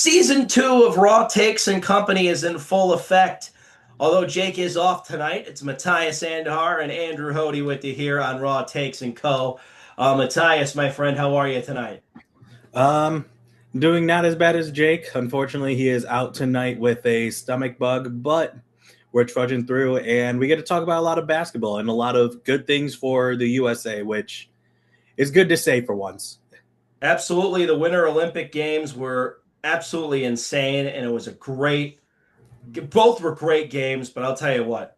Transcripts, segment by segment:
Season 2 of Raw Takes and Company is in full effect. Although Jake is off tonight, it's Matthias Andhar and Andrew Hody with you here on Raw Takes and Co. Matthias, my friend, how are you tonight? Um, Doing not as bad as Jake. Unfortunately, he is out tonight with a stomach bug, but we're trudging through and we get to talk about a lot of basketball and a lot of good things for the USA, which is good to say for once. Absolutely. The Winter Olympic Games were absolutely insane, and it was both were great games, but I'll tell you what,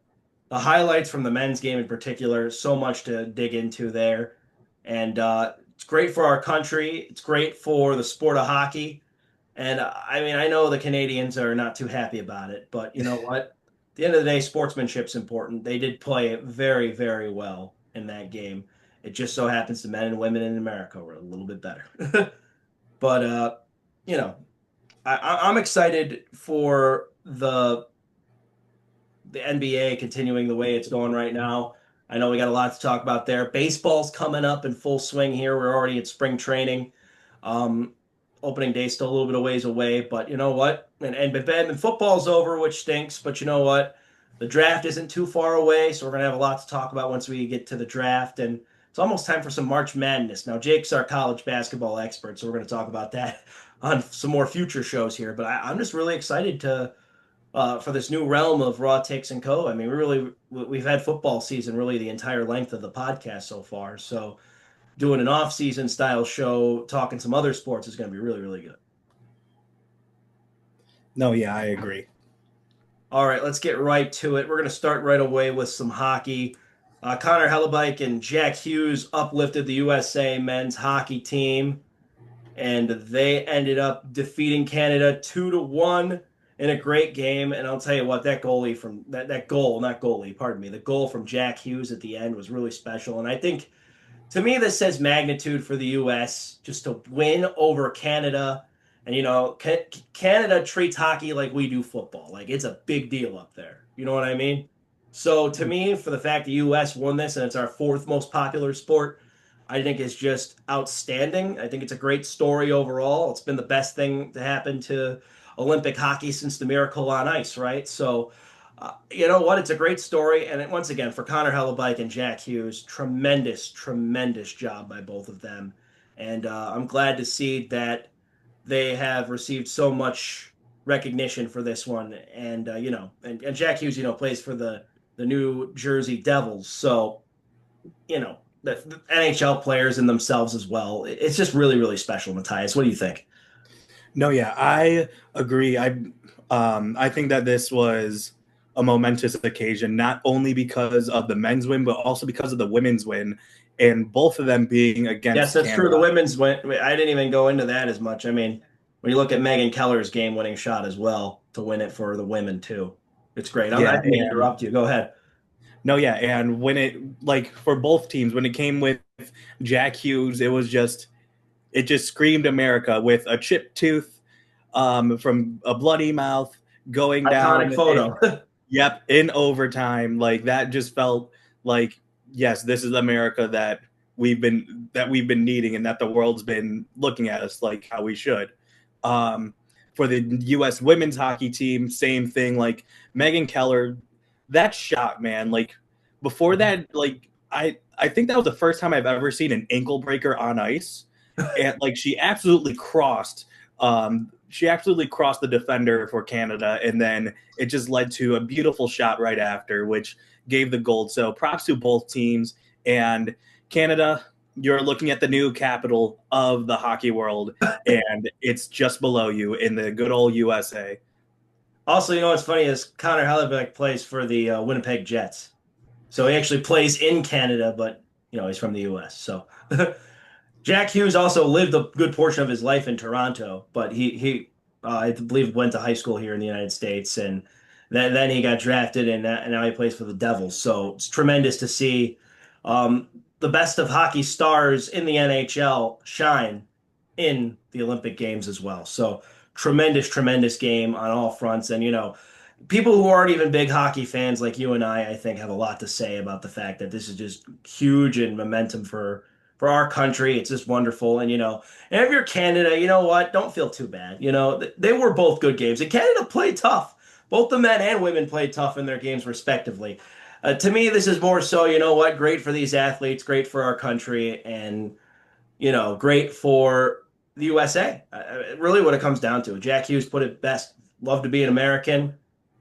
the highlights from the men's game in particular, so much to dig into there. And it's great for our country. It's great for the sport of hockey. And I mean, I know the Canadians are not too happy about it, but you know what? At the end of the day, sportsmanship's important. They did play very, very well in that game. It just so happens the men and women in America were a little bit better. But you know, I'm excited for the NBA continuing the way it's going right now. I know we got a lot to talk about there. Baseball's coming up in full swing here. We're already at spring training. Um, Opening day still a little bit of ways away, but you know what? And football's over, which stinks. But you know what? The draft isn't too far away, so we're gonna have a lot to talk about once we get to the draft. And it's almost time for some March Madness. Now, Jake's our college basketball expert, so we're gonna talk about that on some more future shows here. But I'm just really excited to for this new realm of Raw Takes and Co. I mean, we've had football season really the entire length of the podcast so far. So doing an off-season style show, talking some other sports is going to be really, really good. No, yeah, I agree. All right, let's get right to it. We're going to start right away with some hockey. Connor Hellebuyck and Jack Hughes uplifted the USA men's hockey team, and they ended up defeating Canada 2-1 in a great game. And I'll tell you what, that goalie from that goal, not goalie, pardon me, the goal from Jack Hughes at the end was really special. And I think to me, this says magnitude for the U.S. just to win over Canada. And, you know, Canada treats hockey like we do football. Like it's a big deal up there. You know what I mean? So to me, for the fact the U.S. won this and it's our fourth most popular sport, I think is just outstanding. I think it's a great story overall. It's been the best thing to happen to Olympic hockey since the Miracle on Ice, right? So you know what? It's a great story. And once again, for Connor Hellebuyck and Jack Hughes, tremendous, tremendous job by both of them. And I'm glad to see that they have received so much recognition for this one. And, and Jack Hughes, plays for the New Jersey Devils. So, the NHL players in themselves as well. It's just really, really special, Matthias. What do you think? No, yeah, I agree. I think that this was a momentous occasion, not only because of the men's win, but also because of the women's win, and both of them being Yes, against that's true. Canada. The women's went. I didn't even go into that as much. I mean, when you look at Megan Keller's game-winning shot as well to win it for the women too, it's great. I Yeah, didn't mean to and interrupt you. Go ahead. no, yeah, and when it like for both teams, when it came with Jack Hughes, it just screamed America with a chipped tooth, from a bloody mouth going Iconic down. photo. Yep, in overtime, like that just felt like yes, this is America that we've been needing, and that the world's been looking at us like how we should. Um, for the U.S. women's hockey team, same thing. Like Megan Keller, that shot, man. Like before that, like I think that was the first time I've ever seen an ankle breaker on ice, and like she absolutely crossed the defender for Canada, and then it just led to a beautiful shot right after, which gave the gold. So props to both teams. And Canada, you're looking at the new capital of the hockey world, and it's just below you in the good old USA. Also, what's funny is Connor Hellebuyck plays for the Winnipeg Jets, so he actually plays in Canada, but he's from the U.S. So Jack Hughes also lived a good portion of his life in Toronto, but he I believe went to high school here in the United States, and then he got drafted, and now he plays for the Devils. So it's tremendous to see um, the best of hockey stars in the NHL shine in the Olympic Games as well. So tremendous, tremendous game on all fronts, and people who aren't even big hockey fans like you and I think have a lot to say about the fact that this is just huge and momentum for for our country. It's just wonderful. And, and if you're Canada, you know what? Don't feel too bad. They were both good games. And Canada played tough. Both the men and women played tough in their games, respectively. To me, this is more so, you know what? Great for these athletes, great for our country, and, great for the USA. Really, what it comes down to. Jack Hughes put it best. Love to be an American,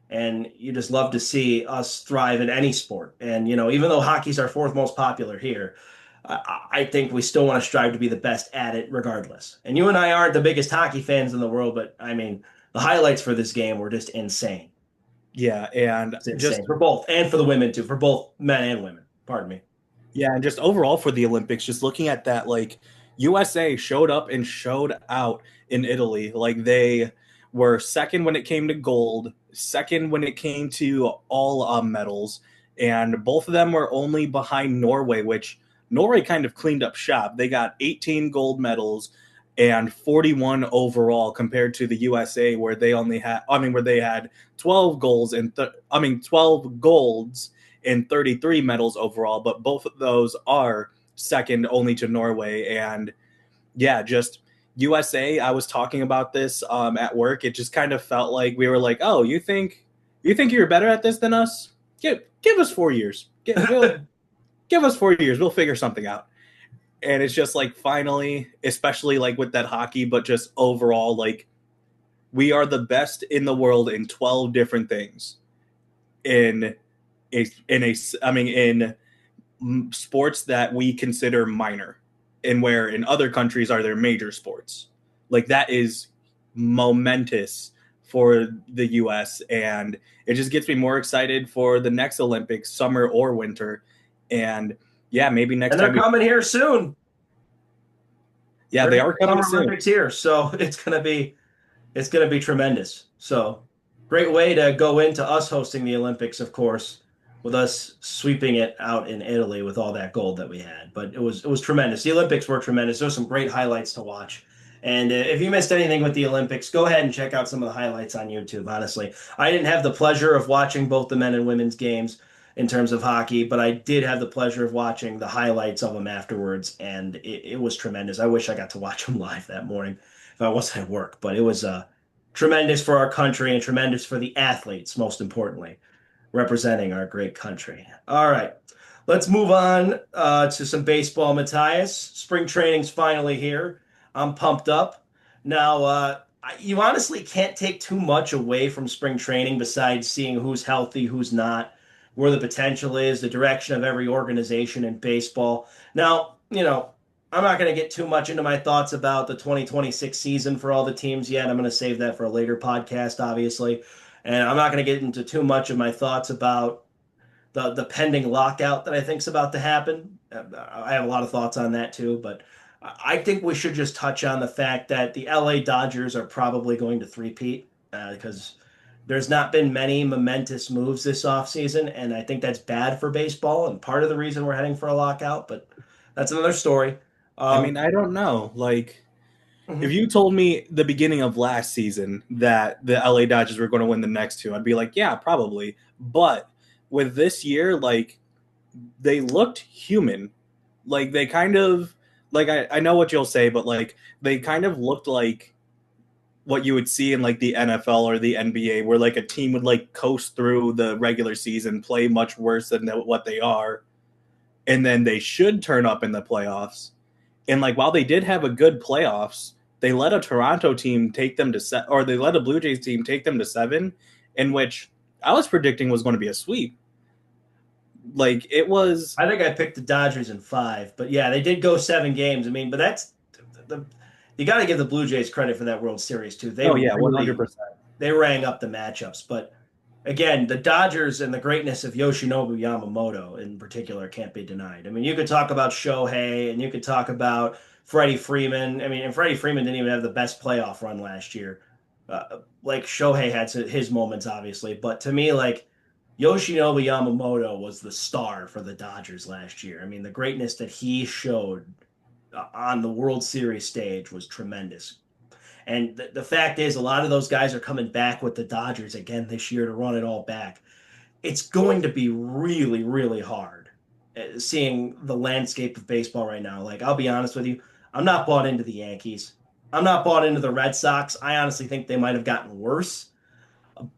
and you just love to see us thrive in any sport. And, even though hockey's our fourth most popular here, I think we still want to strive to be the best at it regardless. And you and I aren't the biggest hockey fans in the world, but I mean, the highlights for this game were just insane. Yeah, and It's insane just for both, and for the women too, for both men and women. Pardon me. yeah, and just overall for the Olympics, just looking at that, like USA showed up and showed out in Italy. Like they were second when it came to gold, second when it came to all medals, and both of them were only behind Norway, which Norway kind of cleaned up shop. They got 18 gold medals and 41 overall compared to the USA where they only had where they had 12 goals and 12 golds and 33 medals overall, but both of those are second only to Norway. And yeah, just USA. I was talking about this at work. It just kind of felt like we were like, oh, you think you're better at this than us? Give us 4 years. Give us 4 years. We'll figure something out. And it's just like finally, especially like with that hockey, but just overall, like we are the best in the world in 12 different things in in sports that we consider minor, and where in other countries are their major sports. Like that is momentous for the US, and it just gets me more excited for the next Olympics, summer or winter. And yeah, maybe next And they're time coming here soon. yeah, they are coming Summer soon. Olympics here, so it's gonna be tremendous. So great way to go into us hosting the Olympics, of course, with us sweeping it out in Italy with all that gold that we had. But it was tremendous. The Olympics were tremendous. There were some great highlights to watch. And if you missed anything with the Olympics, go ahead and check out some of the highlights on YouTube. Honestly, I didn't have the pleasure of watching both the men and women's games in terms of hockey, but I did have the pleasure of watching the highlights of them afterwards, and it was tremendous. I wish I got to watch them live that morning if I wasn't at work, but it was tremendous for our country and tremendous for the athletes, most importantly, representing our great country. All right, let's move on to some baseball, Matthias. Spring training's finally here. I'm pumped up. Now, you honestly can't take too much away from spring training besides seeing who's healthy, who's not, where the potential is, the direction of every organization in baseball. Now, I'm not going to get too much into my thoughts about the 2026 season for all the teams yet. I'm going to save that for a later podcast, obviously. And I'm not going to get into too much of my thoughts about the pending lockout that I think is about to happen. I have a lot of thoughts on that too, but I think we should just touch on the fact that the LA Dodgers are probably going to three-peat because there's not been many momentous moves this offseason, and I think that's bad for baseball and part of the reason we're heading for a lockout, but that's another story. I don't know. Like, if Mhm. you told me the beginning of last season that the LA Dodgers were going to win the next two, I'd be like, yeah, probably. But with this year, like, they looked human. Like, they kind of, like, I know what you'll say, but, like, they kind of looked like what you would see in, like, the NFL or the NBA, where, like, a team would, like, coast through the regular season, play much worse than what they are, and then they should turn up in the playoffs. And like while they did have a good playoffs, they let a Toronto team take them to or they let a Blue Jays team take them to 7, in which I was predicting was going to be a sweep. Like it was. I think I picked the Dodgers in 5, but yeah, they did go 7 games. I mean, but the you got to give the Blue Jays credit for that World Series too. They Oh yeah, really 100%. they rang up the matchups, but again, the Dodgers and the greatness of Yoshinobu Yamamoto in particular can't be denied. I mean, you could talk about Shohei and you could talk about Freddie Freeman. I mean, and Freddie Freeman didn't even have the best playoff run last year. Like Shohei had his moments, obviously, but to me, like Yoshinobu Yamamoto was the star for the Dodgers last year. I mean, the greatness that he showed on the World Series stage was tremendous. And the fact is, a lot of those guys are coming back with the Dodgers again this year to run it all back. It's going to be really, really hard seeing the landscape of baseball right now. Like, I'll be honest with you, I'm not bought into the Yankees. I'm not bought into the Red Sox. I honestly think they might have gotten worse.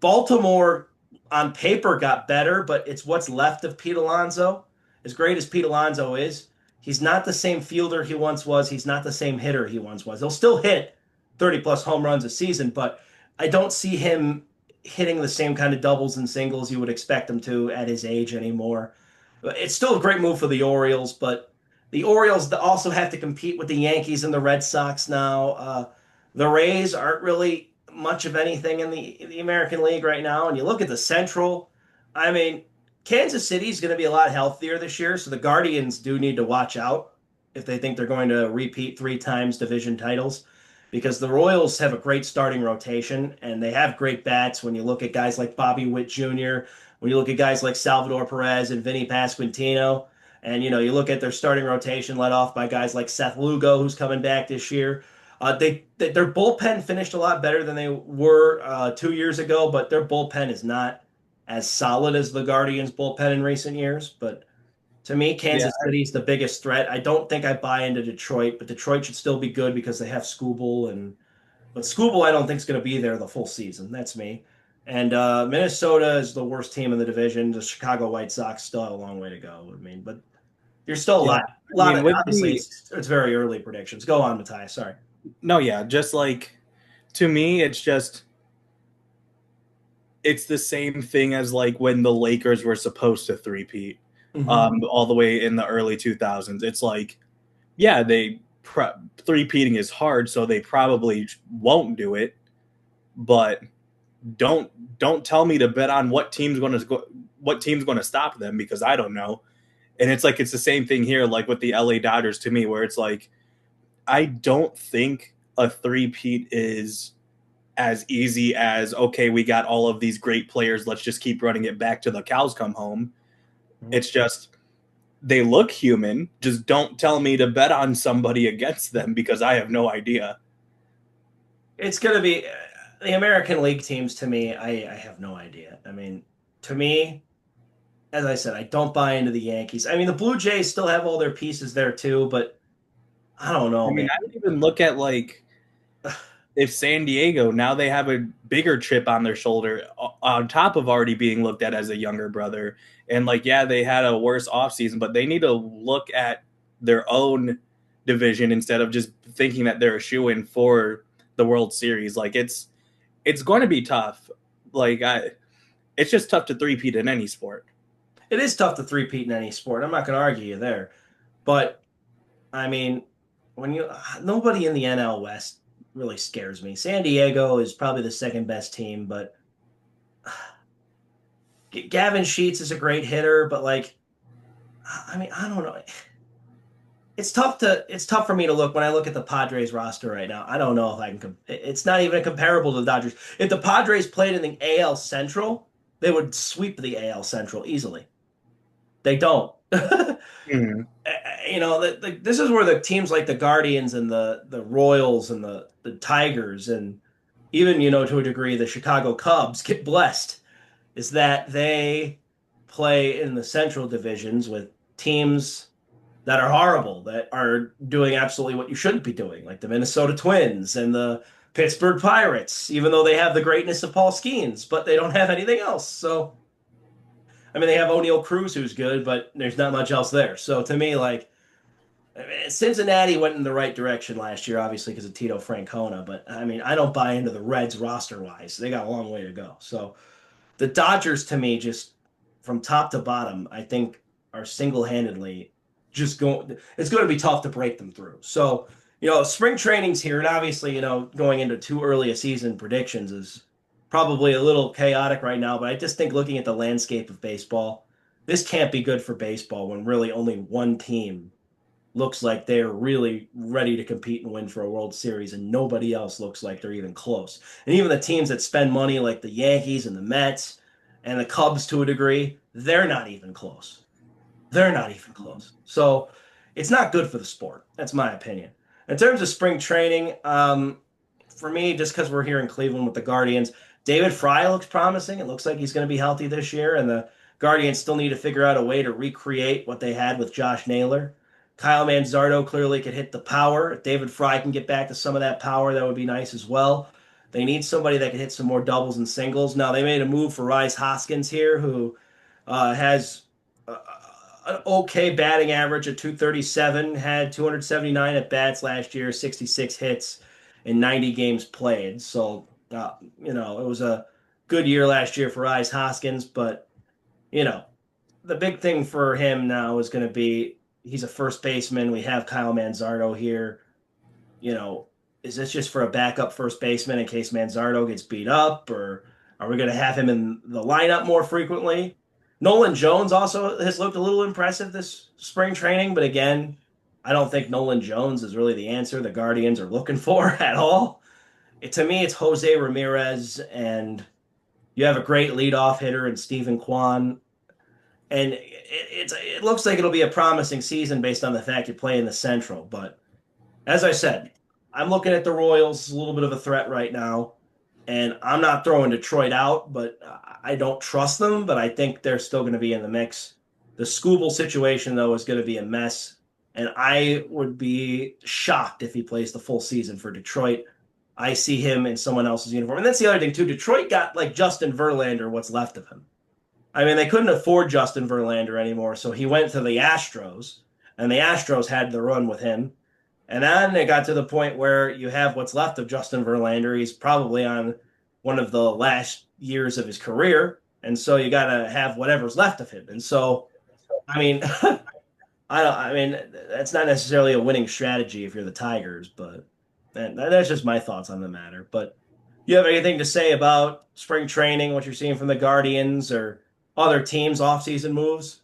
Baltimore on paper got better, but it's what's left of Pete Alonso. As great as Pete Alonso is, he's not the same fielder he once was. He's not the same hitter he once was. He'll still hit 30 plus home runs a season, but I don't see him hitting the same kind of doubles and singles you would expect him to at his age anymore. It's still a great move for the Orioles, but the Orioles also have to compete with the Yankees and the Red Sox now. The Rays aren't really much of anything in the American League right now. And you look at the Central, I mean, Kansas City is going to be a lot healthier this year, so the Guardians do need to watch out if they think they're going to repeat 3 times division titles, because the Royals have a great starting rotation and they have great bats. When you look at guys like Bobby Witt Jr., when you look at guys like Salvador Perez and Vinny Pasquantino, and you look at their starting rotation led off by guys like Seth Lugo, who's coming back this year. Their bullpen finished a lot better than they were 2 years ago, but their bullpen is not as solid as the Guardians' bullpen in recent years. But to me, Yeah, Kansas City's the biggest threat. I don't think I buy into Detroit, but Detroit should still be good because they have Skubal, but Skubal I don't think is going to be there the full season. That's me. And Minnesota is the worst team in the division. The Chicago White Sox still have a long way to go. I mean, but there's still a yeah. lot of With obviously it's very early predictions. Go on, Matthias. Sorry. no, yeah, just like to me, it's the same thing as like when the Lakers were supposed to three-peat, all the way in the early 2000s. It's like, yeah, three-peating is hard, so they probably won't do it. But don't tell me to bet on what team's going to stop them, because I don't know. And it's like it's the same thing here, like with the LA Dodgers to me, where it's like I don't think a three-peat is as easy as, okay, we got all of these great players, let's just keep running it back to the cows come home. It's just they look human. Just don't tell me to bet on somebody against them, because I have no idea. It's going to be the American League teams to me. I have no idea. I mean, to me, as I said, I don't buy into the Yankees. I mean, the Blue Jays still have all their pieces there too, but I don't know, I mean, man. I would even look at like if San Diego, now they have a bigger chip on their shoulder on top of already being looked at as a younger brother. And like, yeah, they had a worse offseason, but they need to look at their own division instead of just thinking that they're a shoe-in for the World Series. Like it's going to be tough. Like it's just tough to three-peat in any sport. It is tough to three-peat in any sport. I'm not going to argue you there, but I mean, when nobody in the NL West really scares me. San Diego is probably the second best team, but Gavin Sheets is a great hitter, but like, I mean, I don't know. It's tough for me to look when I look at the Padres roster right now. I don't know if I can. It's not even comparable to the Dodgers. If the Padres played in the AL Central, they would sweep the AL Central easily. They don't. Mm-hmm. This is where the teams like the Guardians and the Royals and the Tigers and even, to a degree, the Chicago Cubs get blessed, is that they play in the Central divisions with teams that are horrible, that are doing absolutely what you shouldn't be doing, like the Minnesota Twins and the Pittsburgh Pirates, even though they have the greatness of Paul Skeens, but they don't have anything else. So, I mean, they have O'Neal Cruz, who's good, but there's not much else there. So to me, like, Cincinnati went in the right direction last year, obviously because of Tito Francona. But I mean, I don't buy into the Reds roster wise. They got a long way to go. So the Dodgers, to me, just from top to bottom, I think are single handedly just going. It's going to be tough to break them through. So spring training's here, and obviously, going into too early a season predictions is probably a little chaotic right now. But I just think looking at the landscape of baseball, this can't be good for baseball when really only one team looks like they're really ready to compete and win for a World Series, and nobody else looks like they're even close. And even the teams that spend money, like the Yankees and the Mets and the Cubs to a degree, they're not even close. They're not even close. So it's not good for the sport. That's my opinion. In terms of spring training, for me, just because we're here in Cleveland with the Guardians, David Fry looks promising. It looks like he's going to be healthy this year, and the Guardians still need to figure out a way to recreate what they had with Josh Naylor. Kyle Manzardo clearly could hit the power. If David Fry can get back to some of that power, that would be nice as well. They need somebody that can hit some more doubles and singles. Now, they made a move for Rhys Hoskins here, who has an okay batting average of 237, had 279 at bats last year, 66 hits in 90 games played. So, it was a good year last year for Rhys Hoskins, but, you know, the big thing for him now is going to be he's a first baseman. We have Kyle Manzardo here. You know, is this just for a backup first baseman in case Manzardo gets beat up, or are we going to have him in the lineup more frequently? Nolan Jones also has looked a little impressive this spring training, but again, I don't think Nolan Jones is really the answer the Guardians are looking for at all. To me, it's Jose Ramirez, and you have a great leadoff hitter in Stephen Kwan, and it looks like it'll be a promising season based on the fact you play in the Central. But as I said, I'm looking at the Royals a little bit of a threat right now, and I'm not throwing Detroit out, but I don't trust them. But I think they're still going to be in the mix. The Scooble situation, though, is going to be a mess, and I would be shocked if he plays the full season for Detroit. I see him in someone else's uniform, and that's the other thing too. Detroit got like Justin Verlander, what's left of him. I mean, they couldn't afford Justin Verlander anymore, so he went to the Astros, and the Astros had the run with him. And then it got to the point where you have what's left of Justin Verlander. He's probably on one of the last years of his career, and so you got to have whatever's left of him. And so, I mean, I mean, that's not necessarily a winning strategy if you're the Tigers, but that's just my thoughts on the matter. But you have anything to say about spring training, what you're seeing from the Guardians or other teams' offseason moves?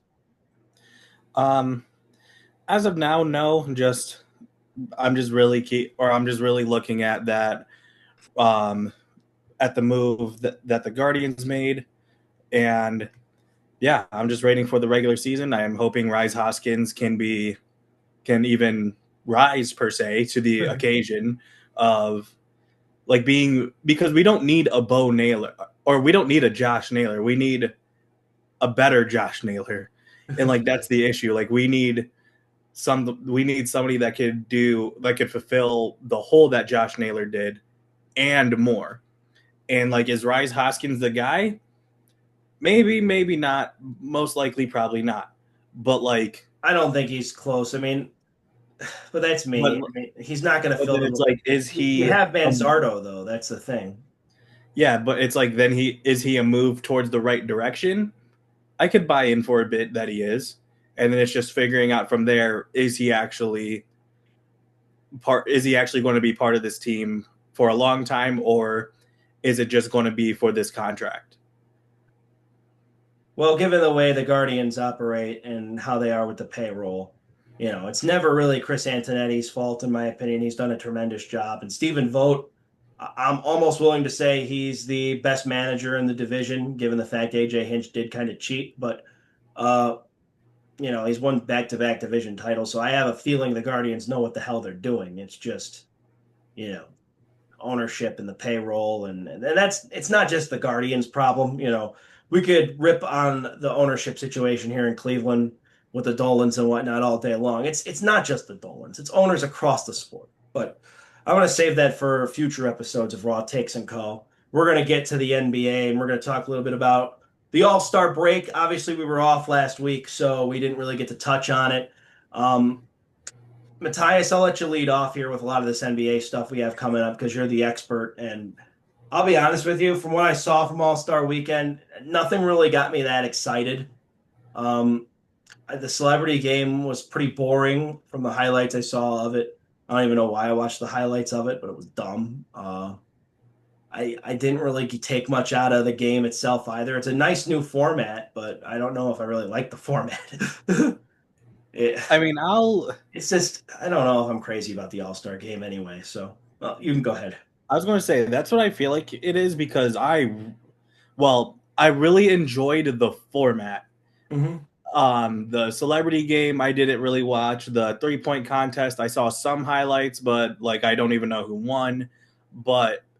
As of now, no. I'm just really looking at that, at the move that the Guardians made, and yeah, I'm just waiting for the regular season. I am hoping Rhys Hoskins can even rise per se to the occasion of like being, because we don't need a Bo Naylor, or we don't need a Josh Naylor. We need a better Josh Naylor. And like that's the issue. Like we need somebody that could fulfill the hole that Josh Naylor did and more. And like, is Rhys Hoskins the guy? Maybe, maybe not. Most likely, probably not. But like, I don't think he's close. I mean, but that's me. But, I mean, he's not going to fill. It's like, is he? You have Manzardo though. That's the thing. Yeah, but it's like, then is he a move towards the right direction? I could buy in for a bit that he is, and then it's just figuring out from there, is he actually going to be part of this team for a long time, or is it just going to be for this contract? Well, given the way the Guardians operate and how they are with the payroll, it's never really Chris Antonetti's fault, in my opinion. He's done a tremendous job. And Stephen Vogt, I'm almost willing to say he's the best manager in the division, given the fact AJ Hinch did kind of cheat. But, he's won back-to-back division titles. So I have a feeling the Guardians know what the hell they're doing. It's just, ownership and the payroll. And it's not just the Guardians' problem. We could rip on the ownership situation here in Cleveland with the Dolphins and whatnot all day long. It's not just the Dolphins. It's owners across the sport. But I want to save that for future episodes of Raw Takes and Co. We're going to get to the NBA, and we're going to talk a little bit about the All-Star break. Obviously, we were off last week, so we didn't really get to touch on it. Matthias, I'll let you lead off here with a lot of this NBA stuff we have coming up because you're the expert. And I'll be honest with you, from what I saw from All-Star Weekend, nothing really got me that excited. The celebrity game was pretty boring from the highlights I saw of it. I don't even know why I watched the highlights of it, but it was dumb. I didn't really take much out of the game itself either. It's a nice new format, but I don't know if I really like the format. It's just, I don't know if I'm crazy about the All-Star game anyway. So, well, you can go ahead. I was going to say, that's what I feel like it is, because I really enjoyed the format. Mm-hmm. The celebrity game, I didn't really watch. The 3-point contest, I saw some highlights, but like I don't even know who won.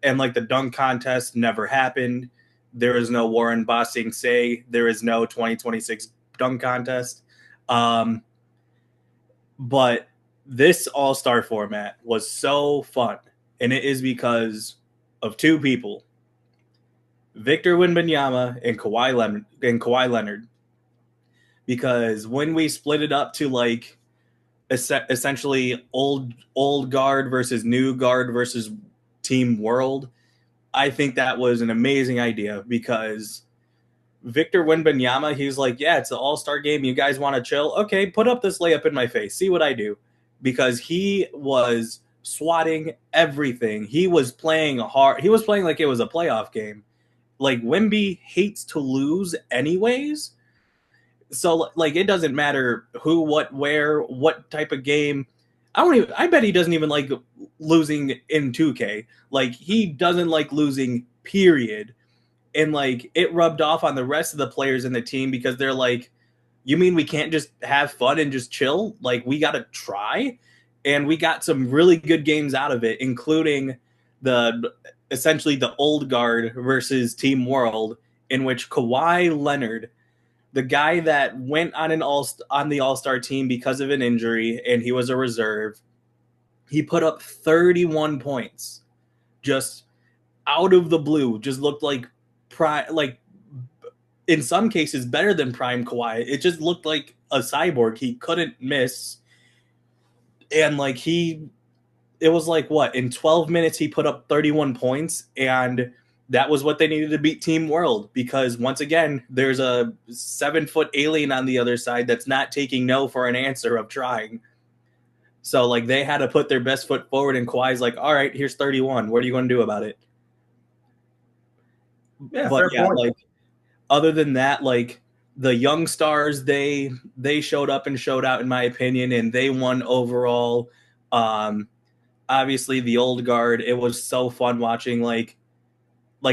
And like the dunk contest never happened. There is no Warren Bossing say. There is no 2026 dunk contest. But this all-star format was so fun. And it is because of two people, Victor Wembanyama and Kawhi Leonard. Because when we split it up to like essentially old guard versus new guard versus team world, I think that was an amazing idea because Victor Wembanyama, he's like, yeah, it's the all-star game. You guys want to chill? Okay, put up this layup in my face. See what I do. Because he was swatting everything. He was playing hard. He was playing like it was a playoff game. Like, Wemby hates to lose anyways. So, like, it doesn't matter who, what, where, what type of game. I bet he doesn't even like losing in 2K. Like, he doesn't like losing, period. And like it rubbed off on the rest of the players in the team because they're like, you mean we can't just have fun and just chill? Like, we got to try. And we got some really good games out of it, including essentially the old guard versus team world, in which Kawhi Leonard, the guy that went on the all-star team because of an injury and he was a reserve, he put up 31 points just out of the blue. Just looked like like in some cases better than prime Kawhi. It just looked like a cyborg. He couldn't miss. And like it was like what, in 12 minutes he put up 31 points, and that was what they needed to beat Team World, because once again there's a 7-foot alien on the other side that's not taking no for an answer of trying. So like they had to put their best foot forward, and Kawhi's like, all right, here's 31. What are you going to do about it? Yeah, but fair yeah, point. like other than that, like the young stars, they showed up and showed out in my opinion, and they won overall. Obviously the old guard, it was so fun watching like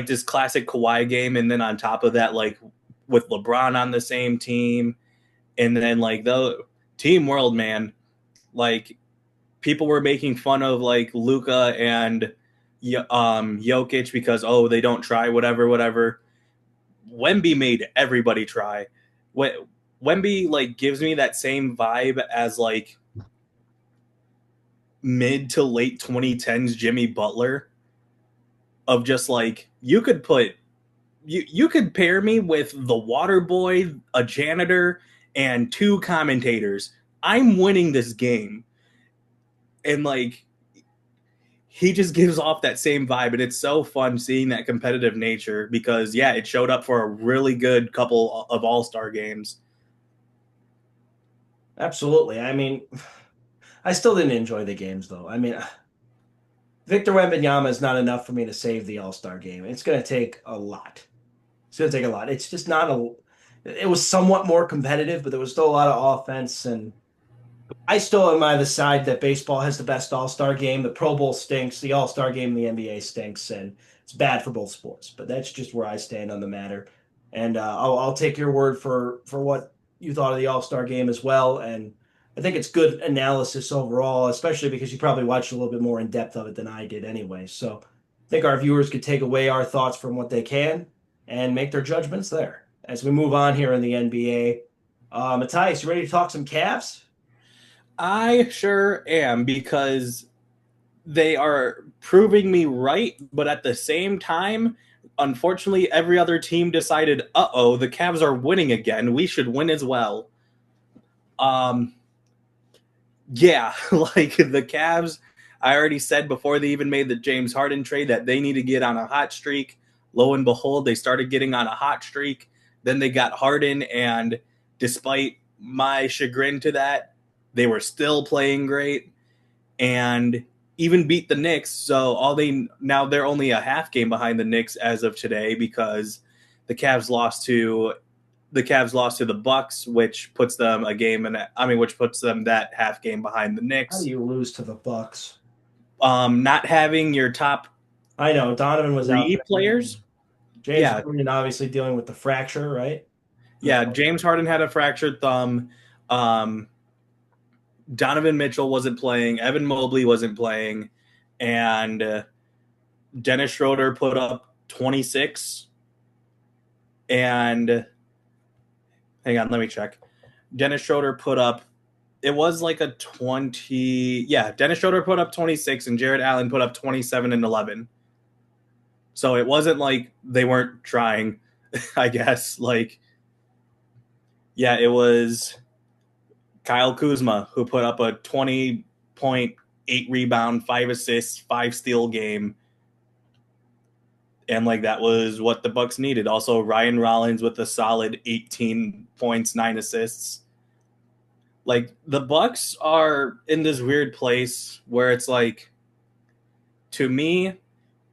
this classic Kawhi game, and then on top of that, like with LeBron on the same team, and then like the Team World, man, like people were making fun of like Luka and Jokic because they don't try, whatever. Wemby made everybody try. Wemby like gives me that same vibe as like mid to late 2010s Jimmy Butler, of just like you could pair me with the water boy, a janitor, and 2 commentators. I'm winning this game. And like he just gives off that same vibe, and it's so fun seeing that competitive nature because yeah, it showed up for a really good couple of all-star games. Absolutely. I mean, I still didn't enjoy the games though. I mean, Victor Wembanyama is not enough for me to save the All-Star game. It's going to take a lot. It's going to take a lot. It's just not a. It was somewhat more competitive, but there was still a lot of offense, and I still am on the side that baseball has the best All-Star game. The Pro Bowl stinks. The All-Star game in the NBA stinks, and it's bad for both sports. But that's just where I stand on the matter. And I'll take your word for what you thought of the All-Star game as well. And I think it's good analysis overall, especially because you probably watched a little bit more in depth of it than I did anyway. So I think our viewers could take away our thoughts from what they can and make their judgments there. As we move on here in the NBA, Matthias, you ready to talk some Cavs? I sure am, because they are proving me right, but at the same time, unfortunately, every other team decided, the Cavs are winning again. We should win as well. Yeah, like the Cavs, I already said before they even made the James Harden trade that they need to get on a hot streak. Lo and behold, they started getting on a hot streak. Then they got Harden, and despite my chagrin to that, they were still playing great and even beat the Knicks. So now they're only a half game behind the Knicks as of today, because the Cavs lost to the Bucks, which puts them which puts them that half game behind the How do Knicks. you lose to the Bucks? Not having your top I know Donovan was out 3 for the game. players. James Yeah, Harden obviously dealing with the fracture, right? yeah. James Harden had a fractured thumb. Donovan Mitchell wasn't playing. Evan Mobley wasn't playing, and Dennis Schroeder put up 26. And hang on, let me check. Dennis Schroeder put up, it was like a 20. Yeah, Dennis Schroeder put up 26 and Jared Allen put up 27 and 11. So it wasn't like they weren't trying, I guess. Like, yeah, it was Kyle Kuzma who put up a 20.8 rebound, 5 assists, 5 steal game. And like that was what the Bucks needed. Also, Ryan Rollins with a solid 18 points, 9 assists. Like the Bucks are in this weird place where it's like, to me,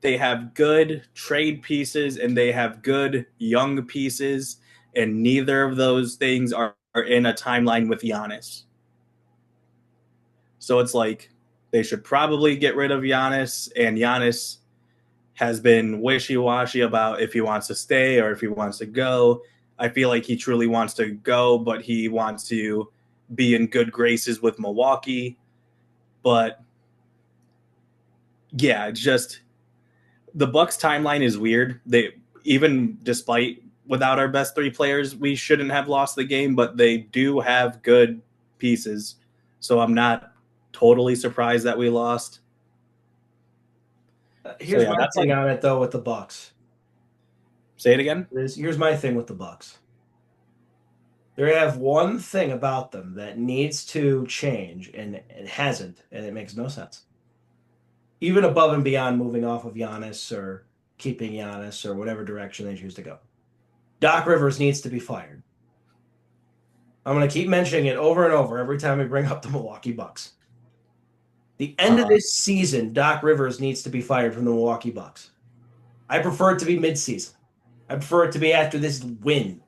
they have good trade pieces and they have good young pieces, and neither of those things are in a timeline with Giannis. So it's like they should probably get rid of Giannis, and Giannis has been wishy-washy about if he wants to stay or if he wants to go. I feel like he truly wants to go, but he wants to be in good graces with Milwaukee. But yeah, just the Bucks timeline is weird. They, even despite without our best 3 players, we shouldn't have lost the game, but they do have good pieces. So I'm not totally surprised that we lost. Here's So yeah, my that's thing like, on it though with the Bucks. say it again. Here's my thing with the Bucks. They have one thing about them that needs to change, and it hasn't, and it makes no sense. Even above and beyond moving off of Giannis or keeping Giannis or whatever direction they choose to go. Doc Rivers needs to be fired. I'm going to keep mentioning it over and over every time we bring up the Milwaukee Bucks. The end of this season, Doc Rivers needs to be fired from the Milwaukee Bucks. I prefer it to be midseason. I prefer it to be after this win.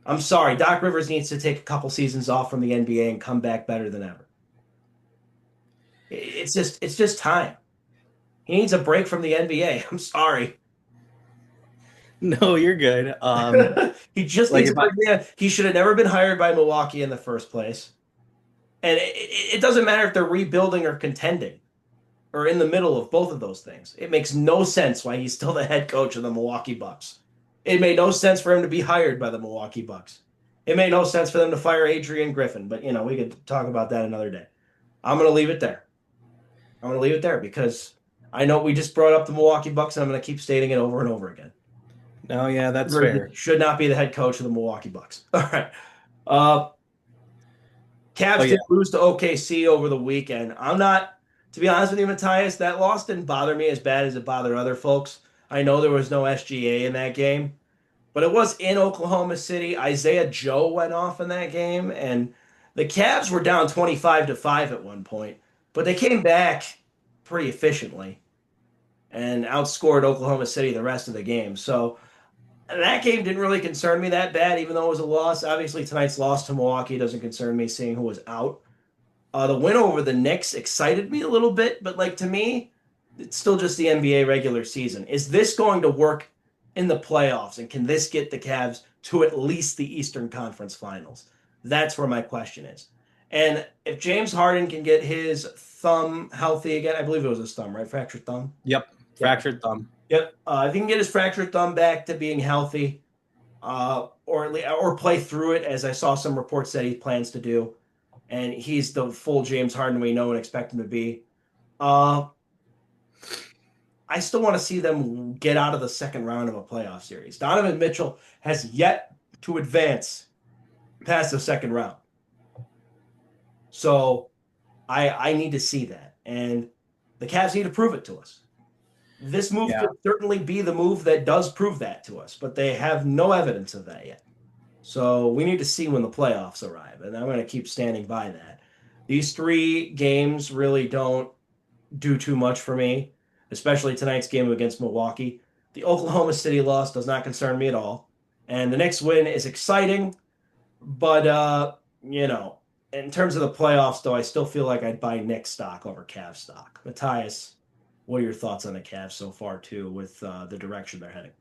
I'm sorry, Doc Rivers needs to take a couple seasons off from the NBA and come back better than ever. It's just time. He needs a break from the NBA. I'm sorry. No, you're good. He just Like needs if a break. He should have never been hired by Milwaukee in the first place. And it doesn't matter if they're rebuilding or contending or in the middle of both of those things. It makes no sense why he's still the head coach of the Milwaukee Bucks. It made no sense for him to be hired by the Milwaukee Bucks. It made no sense for them to fire Adrian Griffin, but we could talk about that another day. I'm going to leave it there. I'm going to leave it there because I know we just brought up the Milwaukee Bucks, and I'm going to keep stating it over and over again. No, yeah, that's fair. Should not be the head coach of the Milwaukee Bucks. All right. Cavs did lose to OKC over the weekend. I'm not, to be honest with you, Matthias, that loss didn't bother me as bad as it bothered other folks. I know there was no SGA in that game, but it was in Oklahoma City. Isaiah Joe went off in that game, and the Cavs were down 25-5 at one point, but they came back pretty efficiently and outscored Oklahoma City the rest of the game. So that game didn't really concern me that bad, even though it was a loss. Obviously, tonight's loss to Milwaukee doesn't concern me, seeing who was out. The win over the Knicks excited me a little bit, but like to me, it's still just the NBA regular season. Is this going to work in the playoffs, and can this get the Cavs to at least the Eastern Conference Finals? That's where my question is. And if James Harden can get his thumb healthy again, I believe it was his thumb, right? Fractured thumb? Yep, fractured thumb. Yep. If he can get his fractured thumb back to being healthy, or play through it, as I saw some reports that he plans to do, and he's the full James Harden we know and expect him to be. I still want to see them get out of the second round of a playoff series. Donovan Mitchell has yet to advance past the second round. So I need to see that. And the Cavs need to prove it to us. This move could certainly be the move that does prove that to us, but they have no evidence of that yet. So we need to see when the playoffs arrive, and I'm going to keep standing by that. These 3 games really don't do too much for me, especially tonight's game against Milwaukee. The Oklahoma City loss does not concern me at all, and the next win is exciting, but in terms of the playoffs, though, I still feel like I'd buy Knicks stock over Cavs stock. Matthias, what are your thoughts on the Cavs so far, too, with the direction they're heading?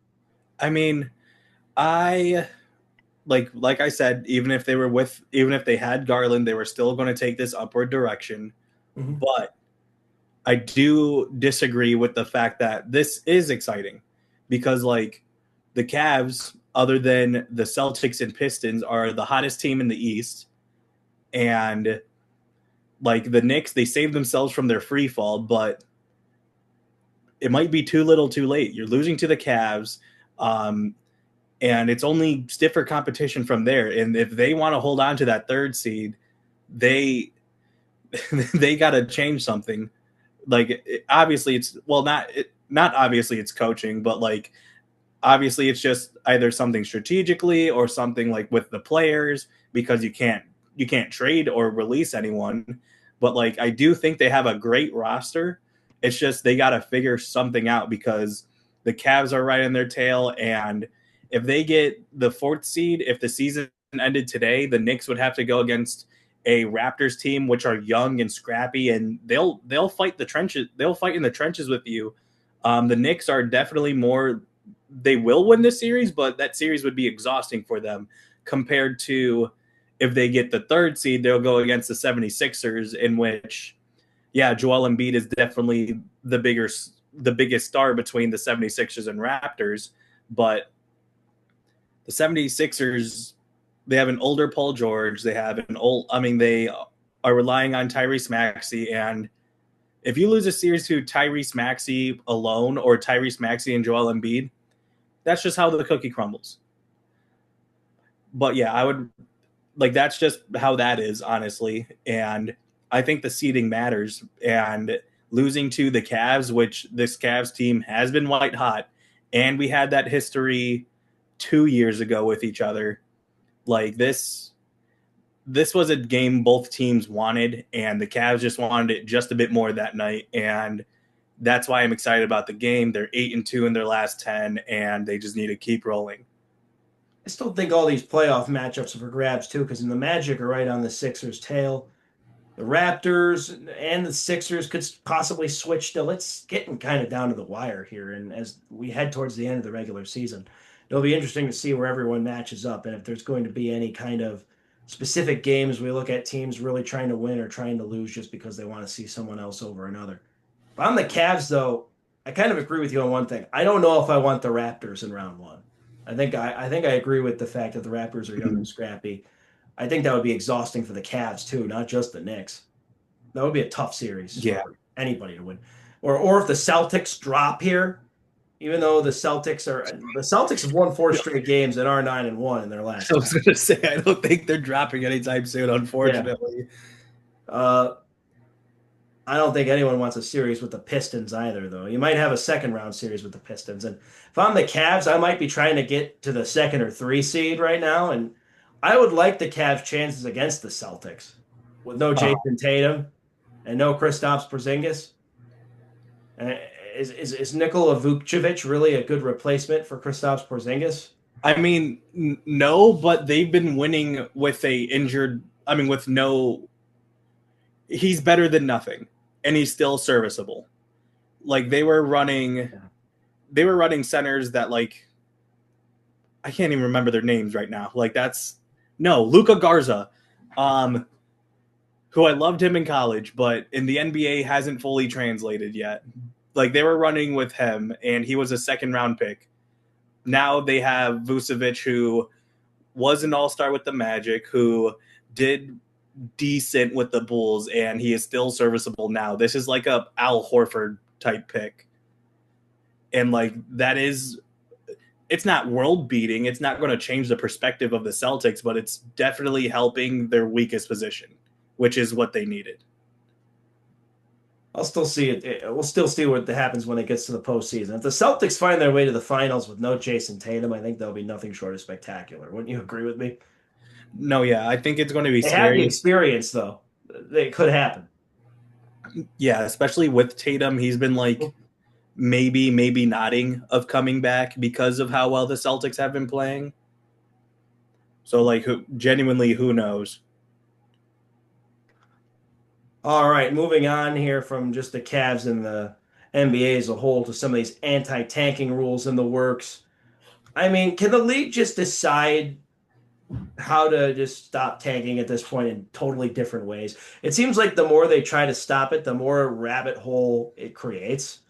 I mean, like I said, even if they had Garland, they were still going to take this upward direction. Mm-hmm. But I do disagree with the fact that this is exciting because, like, the Cavs, other than the Celtics and Pistons, are the hottest team in the East. And like the Knicks, they saved themselves from their free fall, but it might be too little too late. You're losing to the Cavs, and it's only stiffer competition from there. And if they want to hold on to that third seed, they they got to change something. Like obviously it's not obviously it's coaching, but like obviously it's just either something strategically or something like with the players, because you can't trade or release anyone. But like I do think they have a great roster. It's just they got to figure something out, because the Cavs are right on their tail, and if they get the fourth seed, if the season ended today, the Knicks would have to go against a Raptors team which are young and scrappy, and they'll fight the trenches. They'll fight in the trenches with you. The Knicks are definitely more. They will win this series, but that series would be exhausting for them compared to if they get the third seed, they'll go against the 76ers, in which, yeah, Joel Embiid is definitely the biggest star between the 76ers and Raptors, but the 76ers, they have an older Paul George. They have they are relying on Tyrese Maxey. And if you lose a series to Tyrese Maxey alone or Tyrese Maxey and Joel Embiid, that's just how the cookie crumbles. But yeah, I would that's just how that is, honestly. And I think the seeding matters. And losing to the Cavs, which this Cavs team has been white hot, and we had that history 2 years ago with each other. Like this was a game both teams wanted, and the Cavs just wanted it just a bit more that night. And that's why I'm excited about the game. They're 8-2 in their last 10, and they just need to keep rolling. I still think all these playoff matchups are for grabs too, because the Magic are right on the Sixers' tail. The Raptors and the Sixers could possibly switch still. It's getting kind of down to the wire here. And as we head towards the end of the regular season, it'll be interesting to see where everyone matches up and if there's going to be any kind of specific games we look at teams really trying to win or trying to lose just because they want to see someone else over another. If I'm the Cavs, though, I kind of agree with you on one thing. I don't know if I want the Raptors in round one. I think I agree with the fact that the Raptors are young and scrappy. I think that would be exhausting for the Cavs too, not just the Knicks. That would be a tough series for anybody to win. Or if the Celtics drop here, even though the Celtics have won 4 straight games and are 9-1 in their last. I was going to say I don't think they're dropping anytime soon, unfortunately. Yeah. I don't think anyone wants a series with the Pistons either, though. You might have a second round series with the Pistons. And if I'm the Cavs, I might be trying to get to the 2nd or 3 seed right now. And I would like the Cavs' chances against the Celtics with no Jason Tatum and no Kristaps Porzingis. And is Nikola Vucevic really a good replacement for Kristaps Porzingis? I mean, no, but they've been winning with with no. He's better than nothing, and he's still serviceable. Like they were running centers that like I can't even remember their names right now. Like Luka Garza, who I loved him in college, but in the NBA hasn't fully translated yet. Like they were running with him, and he was a 2nd round pick. Now they have Vucevic, who was an all-star with the Magic, who did decent with the Bulls, and he is still serviceable now. This is like a Al Horford type pick. And like it's not world beating. It's not going to change the perspective of the Celtics, but it's definitely helping their weakest position, which is what they needed. I'll still see it. We'll still see what happens when it gets to the postseason. If the Celtics find their way to the finals with no Jason Tatum, I think they'll be nothing short of spectacular. Wouldn't you agree with me? No, yeah, I think it's going to be scary. They have the experience, though. It could happen. Yeah, especially with Tatum. He's been like maybe nodding of coming back because of how well the Celtics have been playing. So, like, who knows? All right, moving on here from just the Cavs and the NBA as a whole to some of these anti-tanking rules in the works. I mean, can the league just decide how to just stop tanking at this point in totally different ways? It seems like the more they try to stop it, the more rabbit hole it creates.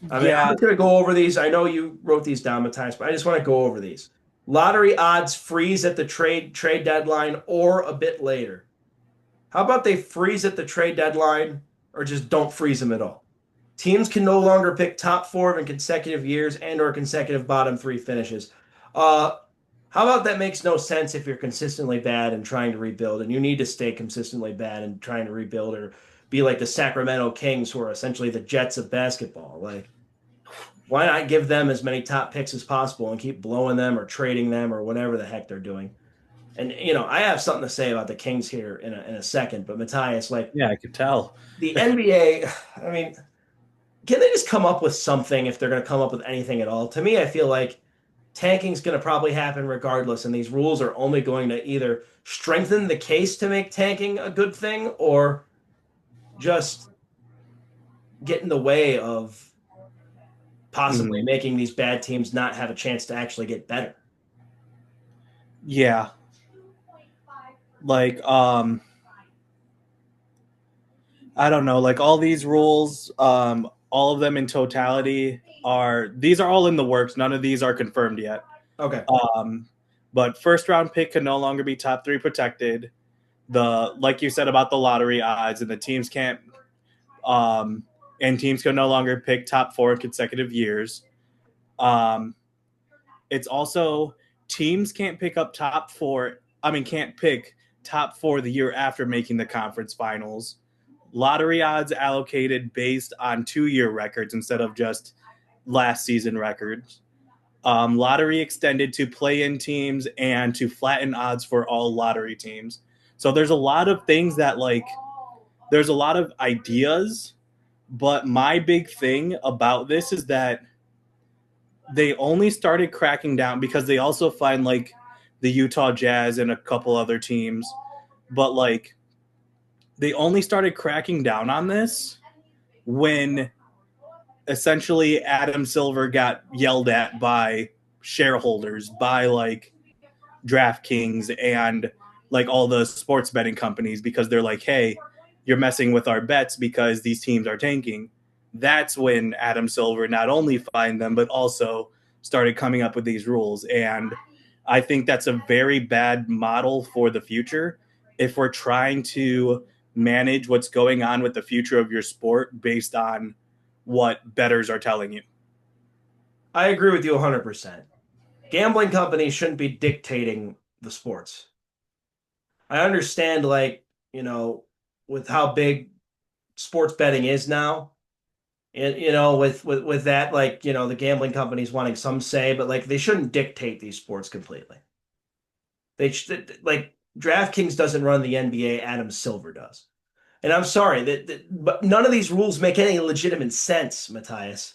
I mean, I'm Yeah, just going to go over these. I know you wrote these down, Matthias, but I just want to go over these. Lottery odds freeze at the trade deadline or a bit later. How about they freeze at the trade deadline or just don't freeze them at all? Teams can no longer pick top four in consecutive years and or consecutive bottom three finishes. Uh, how about that makes no sense if you're consistently bad and trying to rebuild, and you need to stay consistently bad and trying to rebuild, or be like the Sacramento Kings, who are essentially the Jets of basketball. Like, why not give them as many top picks as possible and keep blowing them or trading them or whatever the heck they're doing? And I have something to say about the Kings here in a second, but Matthias, like yeah, I could tell. the NBA, I mean, can they just come up with something if they're going to come up with anything at all? To me, I feel like tanking's going to probably happen regardless, and these rules are only going to either strengthen the case to make tanking a good thing or just get in the way of possibly Mhm. making these bad teams not have a chance to actually get better. Yeah, like I don't know, like all these rules, all of them in totality are these are all in the works. None of these are confirmed yet. Okay. Um, but first round pick can no longer be top three protected. The like you said about the lottery odds, and the teams can't um, and teams can no longer pick top four in consecutive years. Um, it's also teams can't pick up top four. I mean, can't pick top four the year after making the conference finals. Lottery odds allocated based on 2 year records instead of just last season records. Lottery extended to play-in teams and to flatten odds for all lottery teams. So there's a lot of things that there's a lot of ideas, but my big thing about this is that they only started cracking down because they also find the Utah Jazz and a couple other teams, but they only started cracking down on this when essentially Adam Silver got yelled at by shareholders, by DraftKings and all the sports betting companies because they're like, hey, you're messing with our bets because these teams are tanking. That's when Adam Silver not only fined them, but also started coming up with these rules. And I think that's a very bad model for the future if we're trying to manage what's going on with the future of your sport based on what bettors are telling you. I agree with you 100%. Gambling companies shouldn't be dictating the sports. I understand, with how big sports betting is now, and with that, the gambling companies wanting some say, but they shouldn't dictate these sports completely. They should, like, DraftKings doesn't run the NBA, Adam Silver does. And I'm sorry but none of these rules make any legitimate sense, Matthias.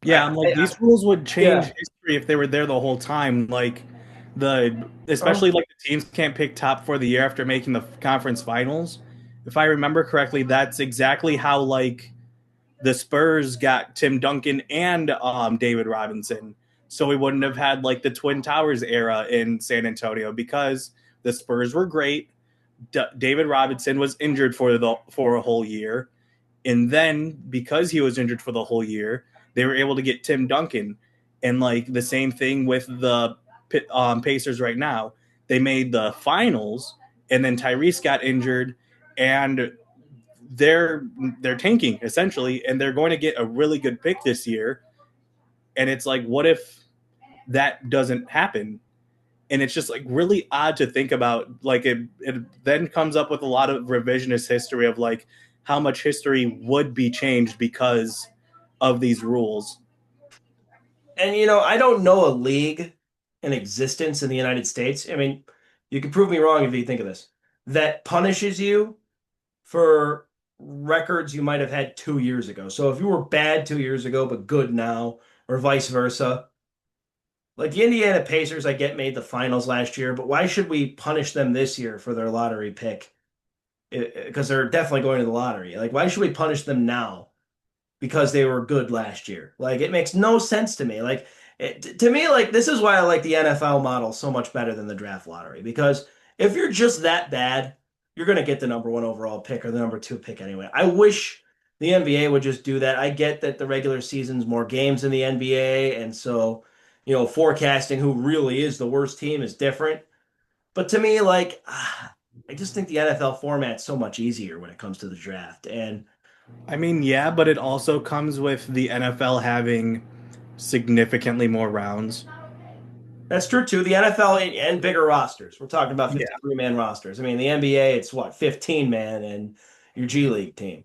Yeah, I'm like I these rules would change yeah. history if they were there the whole time. Oh, Especially the teams can't pick top for the year after making the conference finals. If I remember correctly, that's exactly how the Spurs got Tim Duncan and David Robinson. So we wouldn't have had the Twin Towers era in San Antonio because the Spurs were great. David Robinson was injured for a whole year, and then because he was injured for the whole year, they were able to get Tim Duncan. And the same thing with the Pacers right now. They made the finals, and then Tyrese got injured, and they're they're tanking essentially, and they're going to get a really good pick this year. And it's like, what if that doesn't happen? And it's just really odd to think about. It then comes up with a lot of revisionist history of how much history would be changed because of these rules. and I don't know a league in existence in the United States. I mean, you can prove me wrong if you think of this, that punishes you for records you might have had 2 years ago. So if you were bad 2 years ago but good now, or vice versa. Like the Indiana Pacers, I get made the finals last year, but why should we punish them this year for their lottery pick? Because they're definitely going to the lottery. Like, why should we punish them now because they were good last year? Like, it makes no sense to me. To me, this is why I like the NFL model so much better than the draft lottery. Because if you're just that bad, you're going to get the number one overall pick or the number two pick anyway. I wish the NBA would just do that. I get that the regular season's more games in the NBA, and so, forecasting who really is the worst team is different. But to me, like, I just think the NFL format's so much easier when it comes to the draft. And I mean, yeah, but it also comes with the NFL having significantly more rounds. that's true too. The NFL and bigger rosters. We're talking about Yeah. 53-man rosters. I mean, the NBA, it's what, 15-man and your G League team.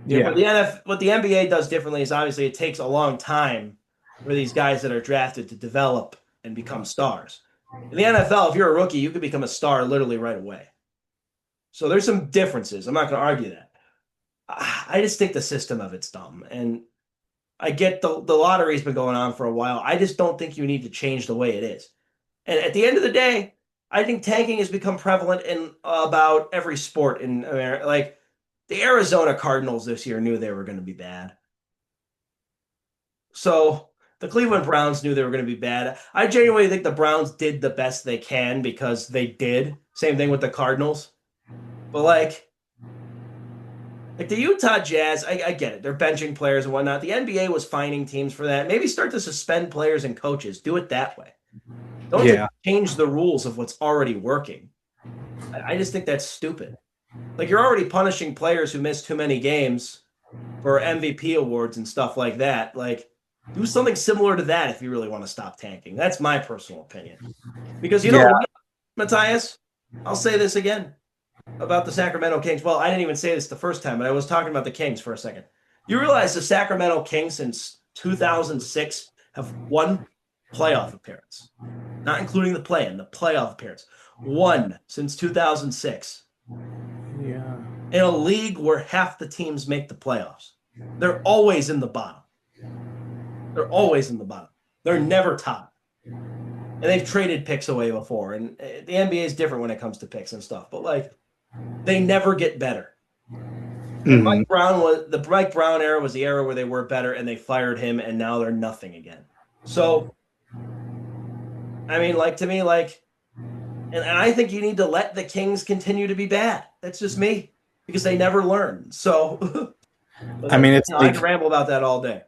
What Yeah. what the NBA does differently is obviously it takes a long time for these guys that are drafted to develop and become stars. In the NFL, if you're a rookie, you could become a star literally right away. So there's some differences. I'm not going to argue that. I just think the system of it's dumb. And I get the lottery's been going on for a while. I just don't think you need to change the way it is. And at the end of the day, I think tanking has become prevalent in about every sport in America. Like the Arizona Cardinals this year knew they were going to be bad. So the Cleveland Browns knew they were going to be bad. I genuinely think the Browns did the best they can because they did. Same thing with the Cardinals. But like the Utah Jazz, I get it. They're benching players and whatnot. The NBA was fining teams for that. Maybe start to suspend players and coaches. Do it that way. Don't just Yeah. change the rules of what's already working. I just think that's stupid. Like you're already punishing players who miss too many games for MVP awards and stuff like that. Like do something similar to that if you really want to stop tanking. That's my personal opinion. Because you know Yeah. what, Matthias? I'll say this again about the Sacramento Kings. Well, I didn't even say this the first time, but I was talking about the Kings for a second. You realize the Sacramento Kings since 2006 have one playoff appearance, not including the play-in, the playoff appearance. One since 2006 Yeah. in a league where half the teams make the playoffs. They're always in the bottom. They're always in the bottom. They're never top. And they've traded picks away before. And the NBA is different when it comes to picks and stuff. But like, they never get better. And Mhm. the Mike Brown era was the era where they were better, and they fired him, and now they're nothing again. So, I mean, like to me, like, and I think you need to let the Kings continue to be bad. That's just me because they never learn. So, I mean, it's I like can ramble about that all day.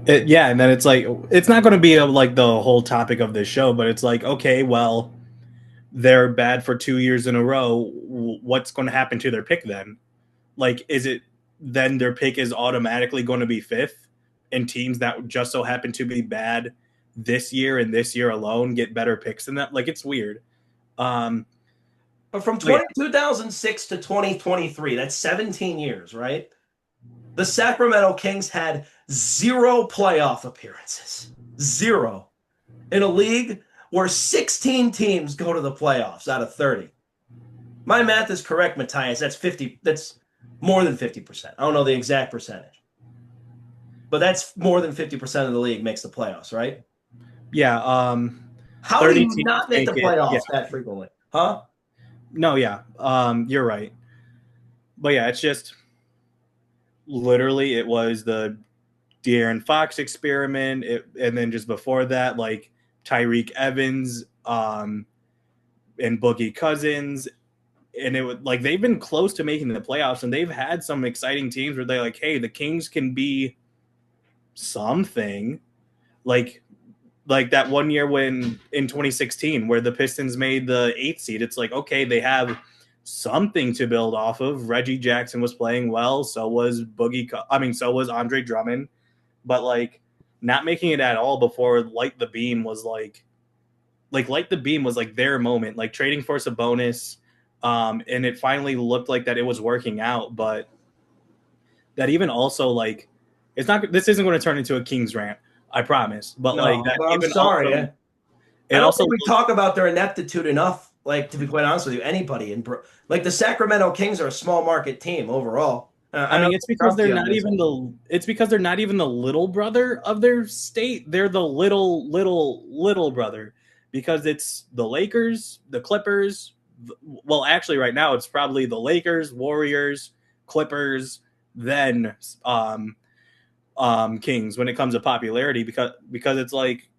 yeah, and then it's like it's not going to be like the whole topic of this show, but it's like okay, well, they're bad for 2 years in a row. What's going to happen to their pick then? Like, is it then their pick is automatically going to be fifth, and teams that just so happen to be bad this year and this year alone get better picks than that? Like, it's weird. But from Yeah. 2006 to 2023, that's 17 years, right? The Sacramento Kings had zero playoff appearances. Zero. In a league where 16 teams go to the playoffs out of 30. My math is correct, Matthias. That's 50. That's more than 50%. I don't know the exact percentage. But that's more than 50% of the league makes the playoffs, right? Yeah. How do 30 you teams not make make the it. Yeah. playoffs that frequently? Huh? No, yeah. You're right. But yeah, it's just literally it was the De'Aaron Fox experiment, and then just before that, like Tyreek Evans, and Boogie Cousins, and it was like they've been close to making the playoffs, and they've had some exciting teams where they're like, hey, the Kings can be something, like that one year when in 2016 where the Pistons made the 8th seed. It's like okay, they have something to build off of. Reggie Jackson was playing well, so was so was Andre Drummond, but like not making it at all before Light the Beam was like Light the Beam was like their moment, like trading for Sabonis, and it finally looked like that it was working out, but that even also like it's not. This isn't going to turn into a Kings rant, I promise. But like No, that but I'm even sorry. also I it don't also think we talk about their ineptitude enough. Like to be quite honest with you, anybody like the Sacramento Kings are a small market team overall. I I don't mean, it's because trust they're you on not this. even the. It's because they're not even the little brother of their state. They're the little brother, because it's the Lakers, the Clippers. Well, actually, right now it's probably the Lakers, Warriors, Clippers, then Kings when it comes to popularity, because it's like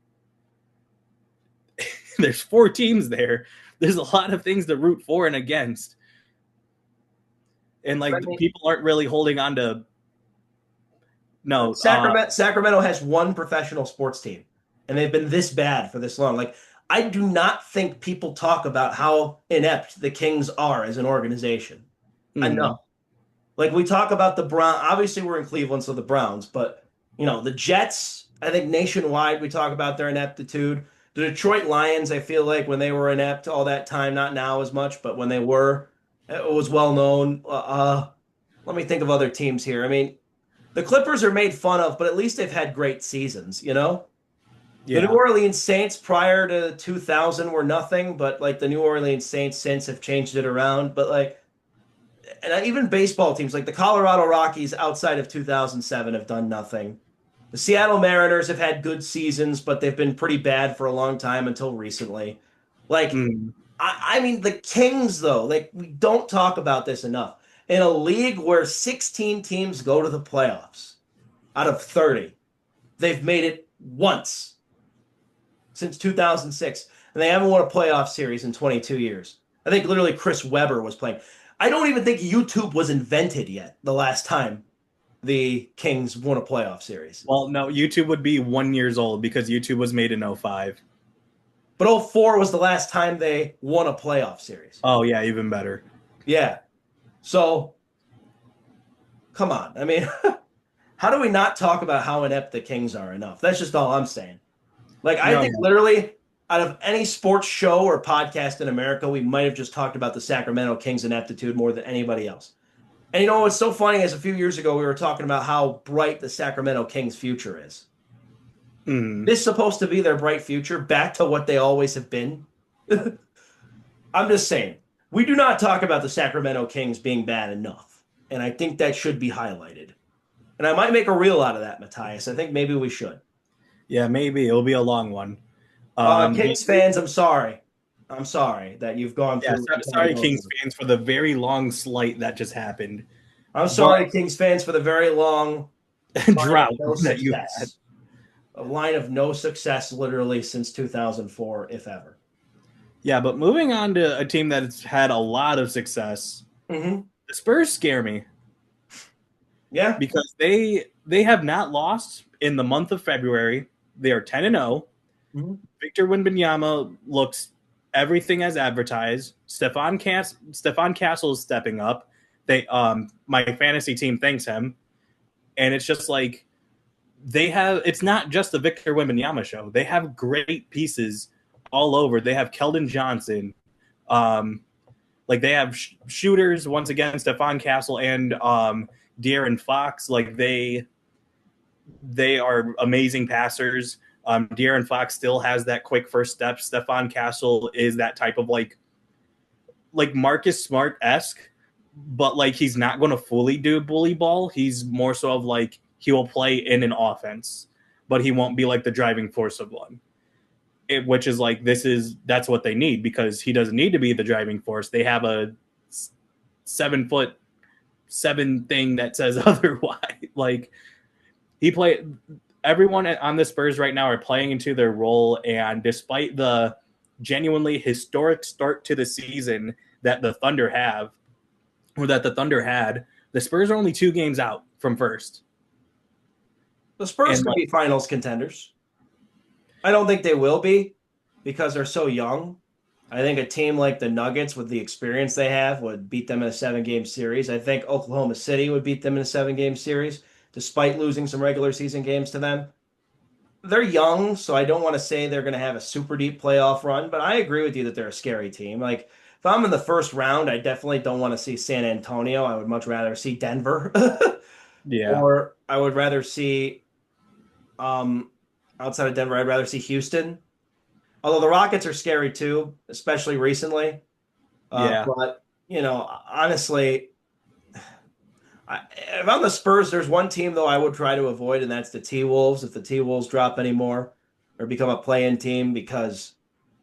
there's 4 teams there. There's a lot of things to root for and against, and like I mean, people aren't really holding on to No, Sacramento has one professional sports team, and they've been this bad for this long. Like, I do not think people talk about how inept the Kings are as an organization. I know. mm, Like, we talk about the Browns. Obviously, we're in Cleveland, so the Browns, but the Jets, I think nationwide we talk about their ineptitude. The Detroit Lions, I feel like when they were inept all that time, not now as much, but when they were, it was well known. Let me think of other teams here. I mean, the Clippers are made fun of, but at least they've had great seasons, you know? The New yeah. Orleans Saints prior to 2000 were nothing, but like the New Orleans Saints since have changed it around. But like, and even baseball teams like the Colorado Rockies outside of 2007 have done nothing. The Seattle Mariners have had good seasons, but they've been pretty bad for a long time until recently. Like, Mm. I mean, the Kings, though, like, we don't talk about this enough. In a league where 16 teams go to the playoffs out of 30, they've made it once since 2006, and they haven't won a playoff series in 22 years. I think literally Chris Webber was playing. I don't even think YouTube was invented yet the last time the Kings won a playoff series. Well, no, YouTube would be 1 years old because YouTube was made in '05. But '04 was the last time they won a playoff series. Oh, yeah, even better. Yeah. So, come on. I mean, how do we not talk about how inept the Kings are enough? That's just all I'm saying. Like, I No, think literally out of any sports show or podcast in America, we might have just talked about the Sacramento Kings ineptitude more than anybody else. And what's so funny is a few years ago, we were talking about how bright the Sacramento Kings future is. mm, This is supposed to be their bright future, back to what they always have been. I'm just saying, we do not talk about the Sacramento Kings being bad enough. And I think that should be highlighted. And I might make a reel out of that, Matthias. I think maybe we should. yeah, maybe it'll be a long one. Kings fans, I'm sorry. I'm sorry that you've gone Yeah, through what you've had to sorry, go Kings through. fans, for the very long slight that just happened. I'm But sorry, Kings fans, for the very long line of drought no that you had. success. A line of no success literally since 2004, if ever. Yeah, but moving on to a team that's had a lot of success, Mm-hmm. the Spurs scare me Yeah. because they have not lost in the month of February. They are 10-0. Mm-hmm. Victor Wembanyama looks everything as advertised. Stefan Castle is stepping up. My fantasy team thanks him, and it's just like it's not just the Victor Wembanyama show. They have great pieces all over. They have Keldon Johnson. Like they have shooters once again, Stefan Castle and De'Aaron Fox. Like they are amazing passers. De'Aaron Fox still has that quick first step. Stefan Castle is that type of like Marcus Smart-esque, but like he's not going to fully do bully ball. He's more so of like he will play in an offense, but he won't be like the driving force of one. Which is like that's what they need because he doesn't need to be the driving force. They have a 7'7" thing that says otherwise. Like everyone on the Spurs right now are playing into their role, and despite the genuinely historic start to the season that the Thunder had, the Spurs are only 2 games out from first. The Spurs could be finals contenders. I don't think they will be because they're so young. I think a team like the Nuggets, with the experience they have, would beat them in a 7-game series. I think Oklahoma City would beat them in a 7-game series, despite losing some regular season games to them. They're young, so I don't want to say they're going to have a super deep playoff run, but I agree with you that they're a scary team. Like, if I'm in the first round, I definitely don't want to see San Antonio. I would much rather see Denver. Yeah. Or I would rather see, outside of Denver, I'd rather see Houston. Although the Rockets are scary too, especially recently. Yeah. But, honestly, if I'm the Spurs, there's one team, though, I would try to avoid, and that's the T-Wolves. If the T-Wolves drop anymore or become a play-in team, because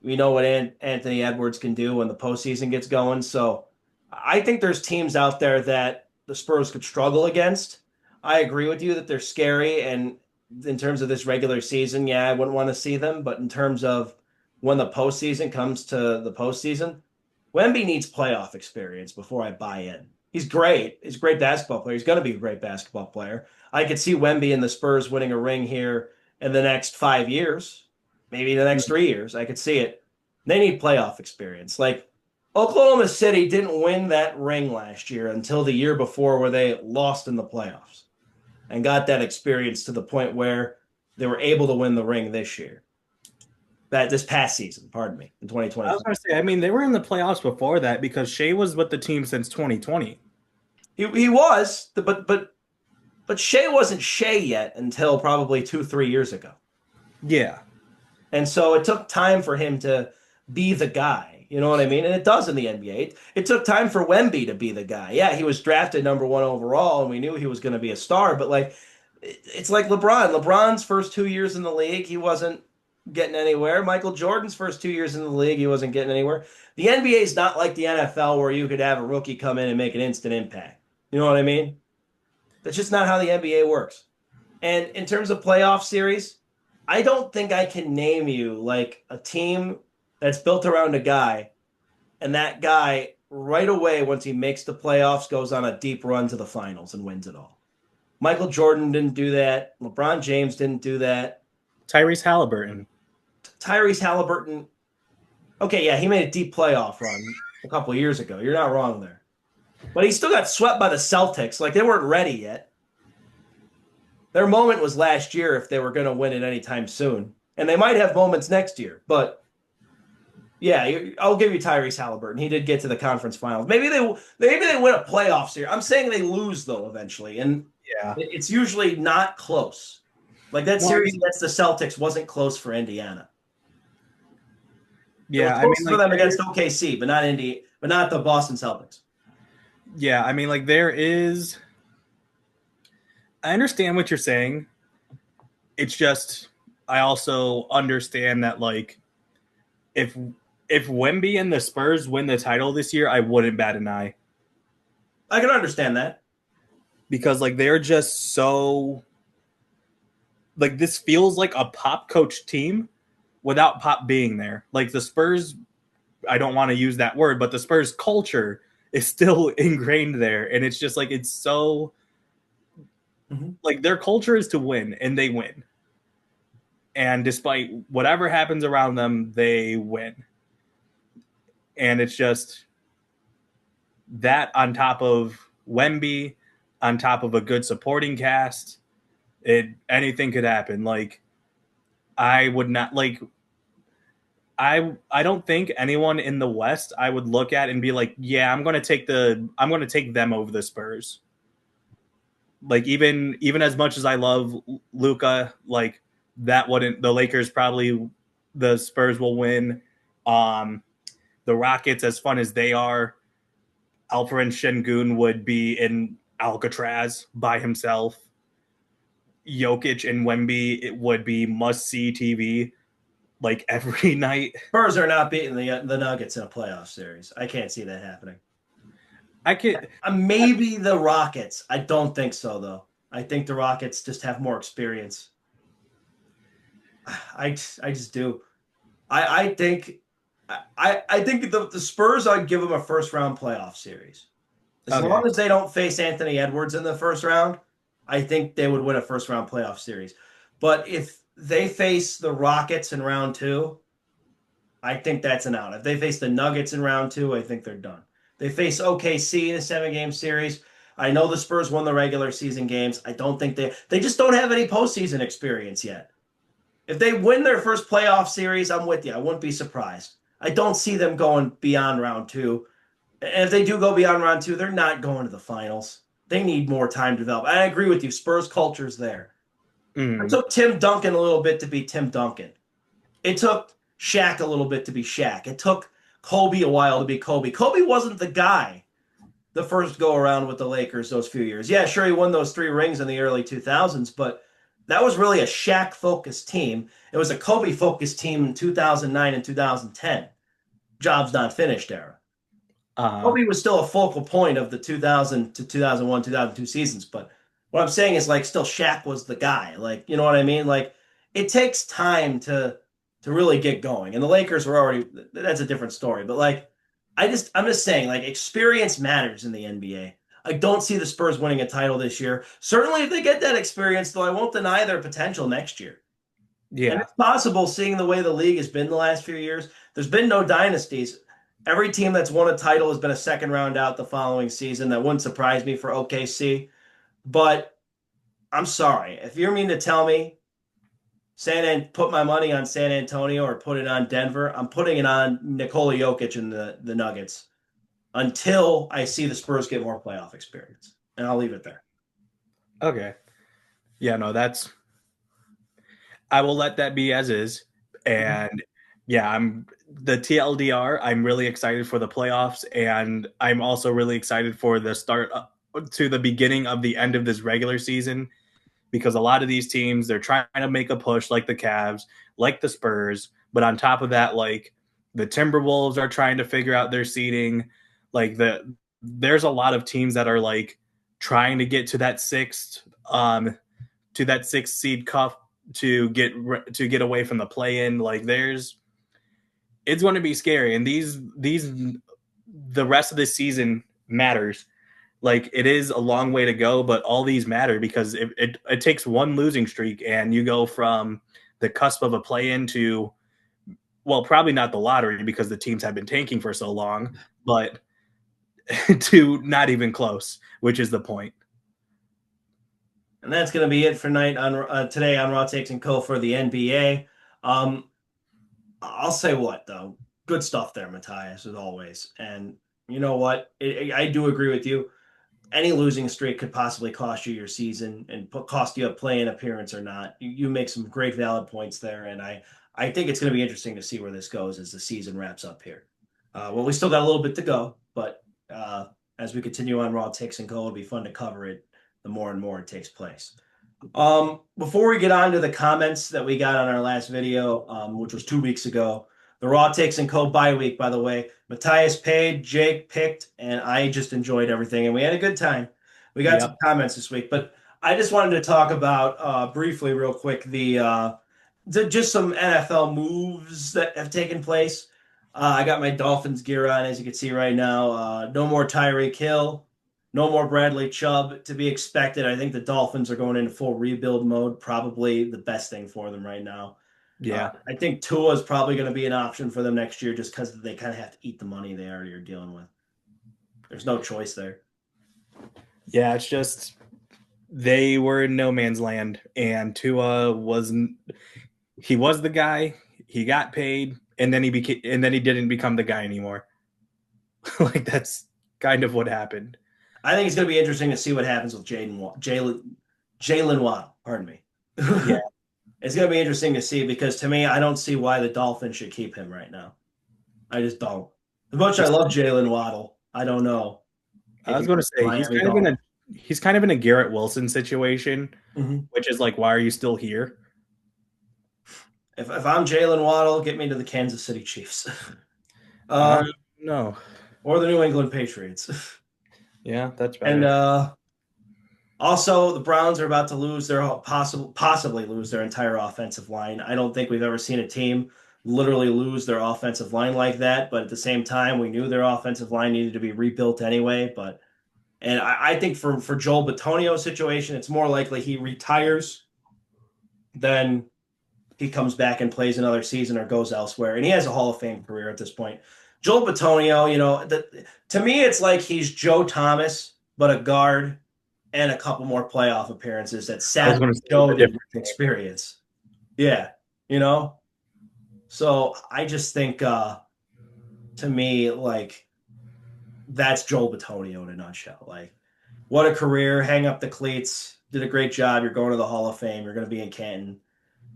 we know what Anthony Edwards can do when the postseason gets going. So I think there's teams out there that the Spurs could struggle against. I agree with you that they're scary, and in terms of this regular season, yeah, I wouldn't want to see them. But in terms of when the postseason comes to the postseason, Wemby needs playoff experience before I buy in. He's great. He's a great basketball player. He's going to be a great basketball player. I could see Wemby and the Spurs winning a ring here in the next 5 years, maybe the next 3 years. I could see it. They need playoff experience. Like Oklahoma City didn't win that ring last year until the year before where they lost in the playoffs and got that experience to the point where they were able to win the ring this year. This past season, pardon me, in I was 2025. going to say, I mean, they were in the playoffs before that because Shea was with the team since 2020. He was, but Shea wasn't Shea yet until probably 2, 3 years ago. Yeah. And so it took time for him to be the guy. You know what I mean? And it does in the NBA. It took time for Wemby to be the guy. Yeah, he was drafted number one overall, and we knew he was going to be a star. But like, it's like LeBron. LeBron's first 2 years in the league, he wasn't getting anywhere. Michael Jordan's first 2 years in the league, he wasn't getting anywhere. The NBA is not like the NFL where you could have a rookie come in and make an instant impact. You know what I mean? That's just not how the NBA works. And in terms of playoff series, I don't think I can name you like a team that's built around a guy, and that guy right away, once he makes the playoffs, goes on a deep run to the finals and wins it all. Michael Jordan didn't do that. LeBron James didn't do that. Tyrese Halliburton. Tyrese Halliburton, okay, yeah, he made a deep playoff run a couple of years ago. You're not wrong there. But he still got swept by the Celtics. Like, they weren't ready yet. Their moment was last year if they were going to win it anytime soon. And they might have moments next year. But, yeah, I'll give you Tyrese Halliburton. He did get to the conference finals. Maybe they win a playoff series. I'm saying they lose, though, eventually. And Yeah. it's usually not close. Like, that series against the Celtics wasn't close for Indiana. Yeah, it was close for them against OKC, but not the Boston Celtics. Yeah, I mean, like there is. I understand what you're saying. It's just I also understand that like if Wemby and the Spurs win the title this year, I wouldn't bat an eye. I can understand that because like they're just so like this feels like a Pop coach team without Pop being there. Like the Spurs, I don't want to use that word, but the Spurs culture is still ingrained there, and it's just like it's so like their culture is to win, and they win. And despite whatever happens around them, they win. And it's just that on top of Wemby, on top of a good supporting cast, anything could happen. Like I would not like I don't think anyone in the West I would look at and be like, yeah, I'm going to take them over the Spurs. Like even as much as I love Luka, like that wouldn't the Lakers probably the Spurs will win. The Rockets, as fun as they are, Alperen Şengün would be in Alcatraz by himself. Jokic and Wemby, it would be must-see TV like every night. Spurs are not beating the Nuggets in a playoff series. I can't see that happening. I could maybe the Rockets. I don't think so though. I think the Rockets just have more experience. I just do. I think the Spurs, I'd give them a first round playoff series. As long as they don't face Anthony Edwards in the first round, I think they would win a first round playoff series. But if they face the Rockets in round 2, I think that's an out. If they face the Nuggets in round 2, I think they're done. They face OKC in a 7-game series. I know the Spurs won the regular season games. I don't think they just don't have any postseason experience yet. If they win their first playoff series, I'm with you. I wouldn't be surprised. I don't see them going beyond round 2. And if they do go beyond round 2, they're not going to the finals. They need more time to develop. I agree with you. Spurs culture's there. It took Tim Duncan a little bit to be Tim Duncan. It took Shaq a little bit to be Shaq. It took Kobe a while to be Kobe. Kobe wasn't the guy the first go around with the Lakers those few years. Yeah, sure, he won those 3 rings in the early 2000s, but that was really a Shaq-focused team. It was a Kobe-focused team in 2009 and 2010. Jobs not finished era. Kobe was still a focal point of the 2000 to 2001, 2002 seasons, but what I'm saying is like still Shaq was the guy. Like, you know what I mean? Like it takes time to really get going. And the Lakers were already that's a different story. But like I'm just saying like experience matters in the NBA. I don't see the Spurs winning a title this year. Certainly, if they get that experience, though, I won't deny their potential next year. And Yeah. it's possible, seeing the way the league has been the last few years. There's been no dynasties. Every team that's won a title has been a second round out the following season. That wouldn't surprise me for OKC. But I'm sorry. If you mean to tell me put my money on San Antonio or put it on Denver, I'm putting it on Nikola Jokic and the Nuggets until I see the Spurs get more playoff experience. And I'll leave it there. Okay. Yeah, no, I will let that be as is. And yeah, I'm the TLDR. I'm really excited for the playoffs, and I'm also really excited for the start to the beginning of the end of this regular season, because a lot of these teams, they're trying to make a push, like the Cavs, like the Spurs, but on top of that, like the Timberwolves are trying to figure out their seeding. Like there's a lot of teams that are like trying to get to that sixth seed cup to get away from the play in. Like it's going to be scary, and the rest of this season matters. Like it is a long way to go, but all these matter because it takes one losing streak and you go from the cusp of a play in to, well, probably not the lottery because the teams have been tanking for so long, but to not even close, which is the point. And that's going to be it for today on Raw Takes and Co. for the NBA. I'll say what, though. Good stuff there, Matthias, as always. And you know what? I do agree with you. Any losing streak could possibly cost you your season and cost you a play-in appearance or not. You make some great valid points there, and I think it's going to be interesting to see where this goes as the season wraps up here. Well, we still got a little bit to go, but as we continue on Raw Takes and Co, it'll be fun to cover it the more and more it takes place. Before we get on to the comments that we got on our last video, which was 2 weeks ago, the Raw Takes and Co bye week, by the way, Matthias paid, Jake picked, and I just enjoyed everything, and we had a good time. We got some comments this week, but I just wanted to talk about briefly, real quick, just some NFL moves that have taken place. I got my Dolphins gear on, as you can see right now. No more Tyreek Hill. No more Bradley Chubb to be expected. I think the Dolphins are going into full rebuild mode. Probably the best thing for them right now. Yeah. I think Tua is probably going to be an option for them next year just because they kind of have to eat the money they already are dealing with. There's no choice there. Yeah, it's just they were in no man's land, and Tua wasn't. He was the guy. He got paid, and then he didn't become the guy anymore. Like that's kind of what happened. I think it's going to be interesting to see what happens with Jalen Waddle. Pardon me. Yeah. It's going to be interesting to see because to me, I don't see why the Dolphins should keep him right now. I just don't. As much as I love Jalen Waddle, I don't know. I was going to say he's kind of in a Garrett Wilson situation, which is like, why are you still here? If I'm Jalen Waddle, get me to the Kansas City Chiefs. No. Or the New England Patriots. Yeah, that's better. And also, the Browns are about to lose possibly lose their entire offensive line. I don't think we've ever seen a team literally lose their offensive line like that. But at the same time, we knew their offensive line needed to be rebuilt anyway. And I think for Joel Bitonio's situation, it's more likely he retires than he comes back and plays another season or goes elsewhere. And he has a Hall of Fame career at this point. Joel Bitonio, to me, it's like he's Joe Thomas, but a guard and a couple more playoff appearances that sadly Joe didn't experience. Yeah, So I just think, to me, like, that's Joel Bitonio in a nutshell. Like, what a career. Hang up the cleats. Did a great job. You're going to the Hall of Fame. You're going to be in Canton.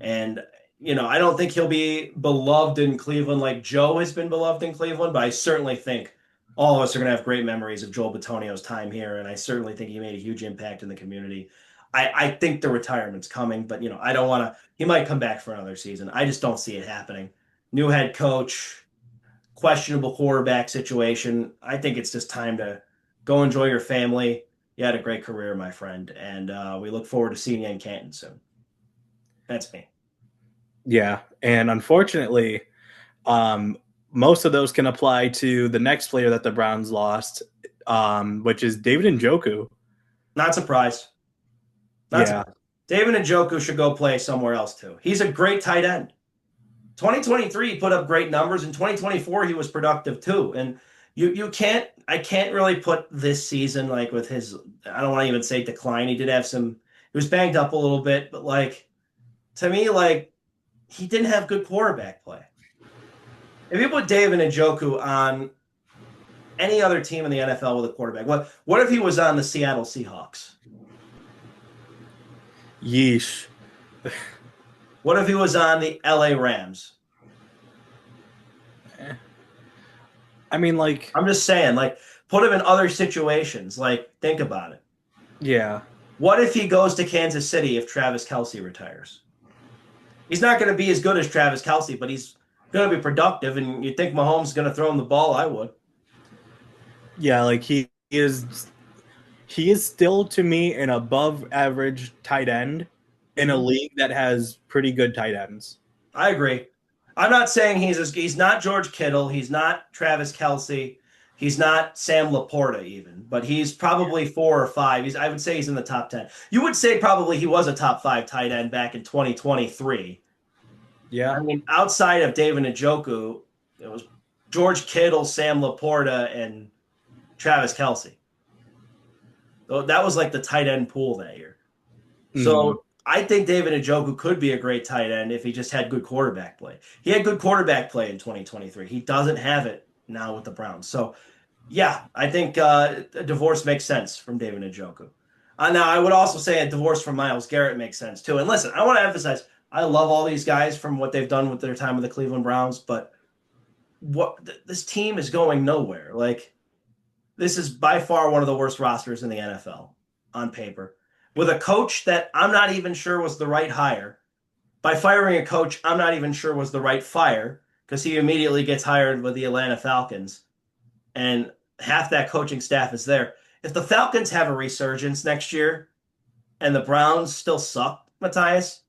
And I don't think he'll be beloved in Cleveland like Joe has been beloved in Cleveland, but I certainly think all of us are going to have great memories of Joel Bitonio's time here, and I certainly think he made a huge impact in the community. I think the retirement's coming, but I don't want to. He might come back for another season. I just don't see it happening. New head coach, questionable quarterback situation. I think it's just time to go enjoy your family. You had a great career, my friend, and we look forward to seeing you in Canton soon. That's me. Yeah, and unfortunately, most of those can apply to the next player that the Browns lost. which is David Njoku. Not surprised. Not Yeah. surprised. David Njoku should go play somewhere else too. He's a great tight end. 2023 he put up great numbers. In 2024 he was productive too. And you can't I can't really put this season like with his I don't want to even say decline. He did have some he was banged up a little bit, but like to me like he didn't have good quarterback play. If you put David Njoku on any other team in the NFL with a quarterback, what if he was on the Seattle Seahawks? Yeesh. What if he was on the LA Rams? I mean, like, I'm just saying, like, put him in other situations. Like, think about it. yeah. What if he goes to Kansas City if Travis Kelce retires? He's not going to be as good as Travis Kelce, but he's going to be productive. And you think Mahomes is going to throw him the ball? I would. Yeah, like he is still to me an above average tight end in a league that has pretty good tight ends. I agree. I'm not saying he's not George Kittle, he's not Travis Kelce, he's not Sam Laporta even, but he's probably 4 or 5. I would say he's in the top 10. You would say probably he was a top 5 tight end back in 2023. Yeah. I mean, outside of David Njoku, it was George Kittle, Sam Laporta, and Travis Kelce. So that was like the tight end pool that year. So I think David Njoku could be a great tight end if he just had good quarterback play. He had good quarterback play in 2023. He doesn't have it now with the Browns. So, yeah, I think a divorce makes sense from David Njoku. Now, I would also say a divorce from Myles Garrett makes sense too. And listen, I want to emphasize, I love all these guys from what they've done with their time with the Cleveland Browns, but this team is going nowhere. Like, this is by far one of the worst rosters in the NFL on paper. With a coach that I'm not even sure was the right hire. By firing a coach, I'm not even sure was the right fire because he immediately gets hired with the Atlanta Falcons. And half that coaching staff is there. If the Falcons have a resurgence next year and the Browns still suck, Matthias,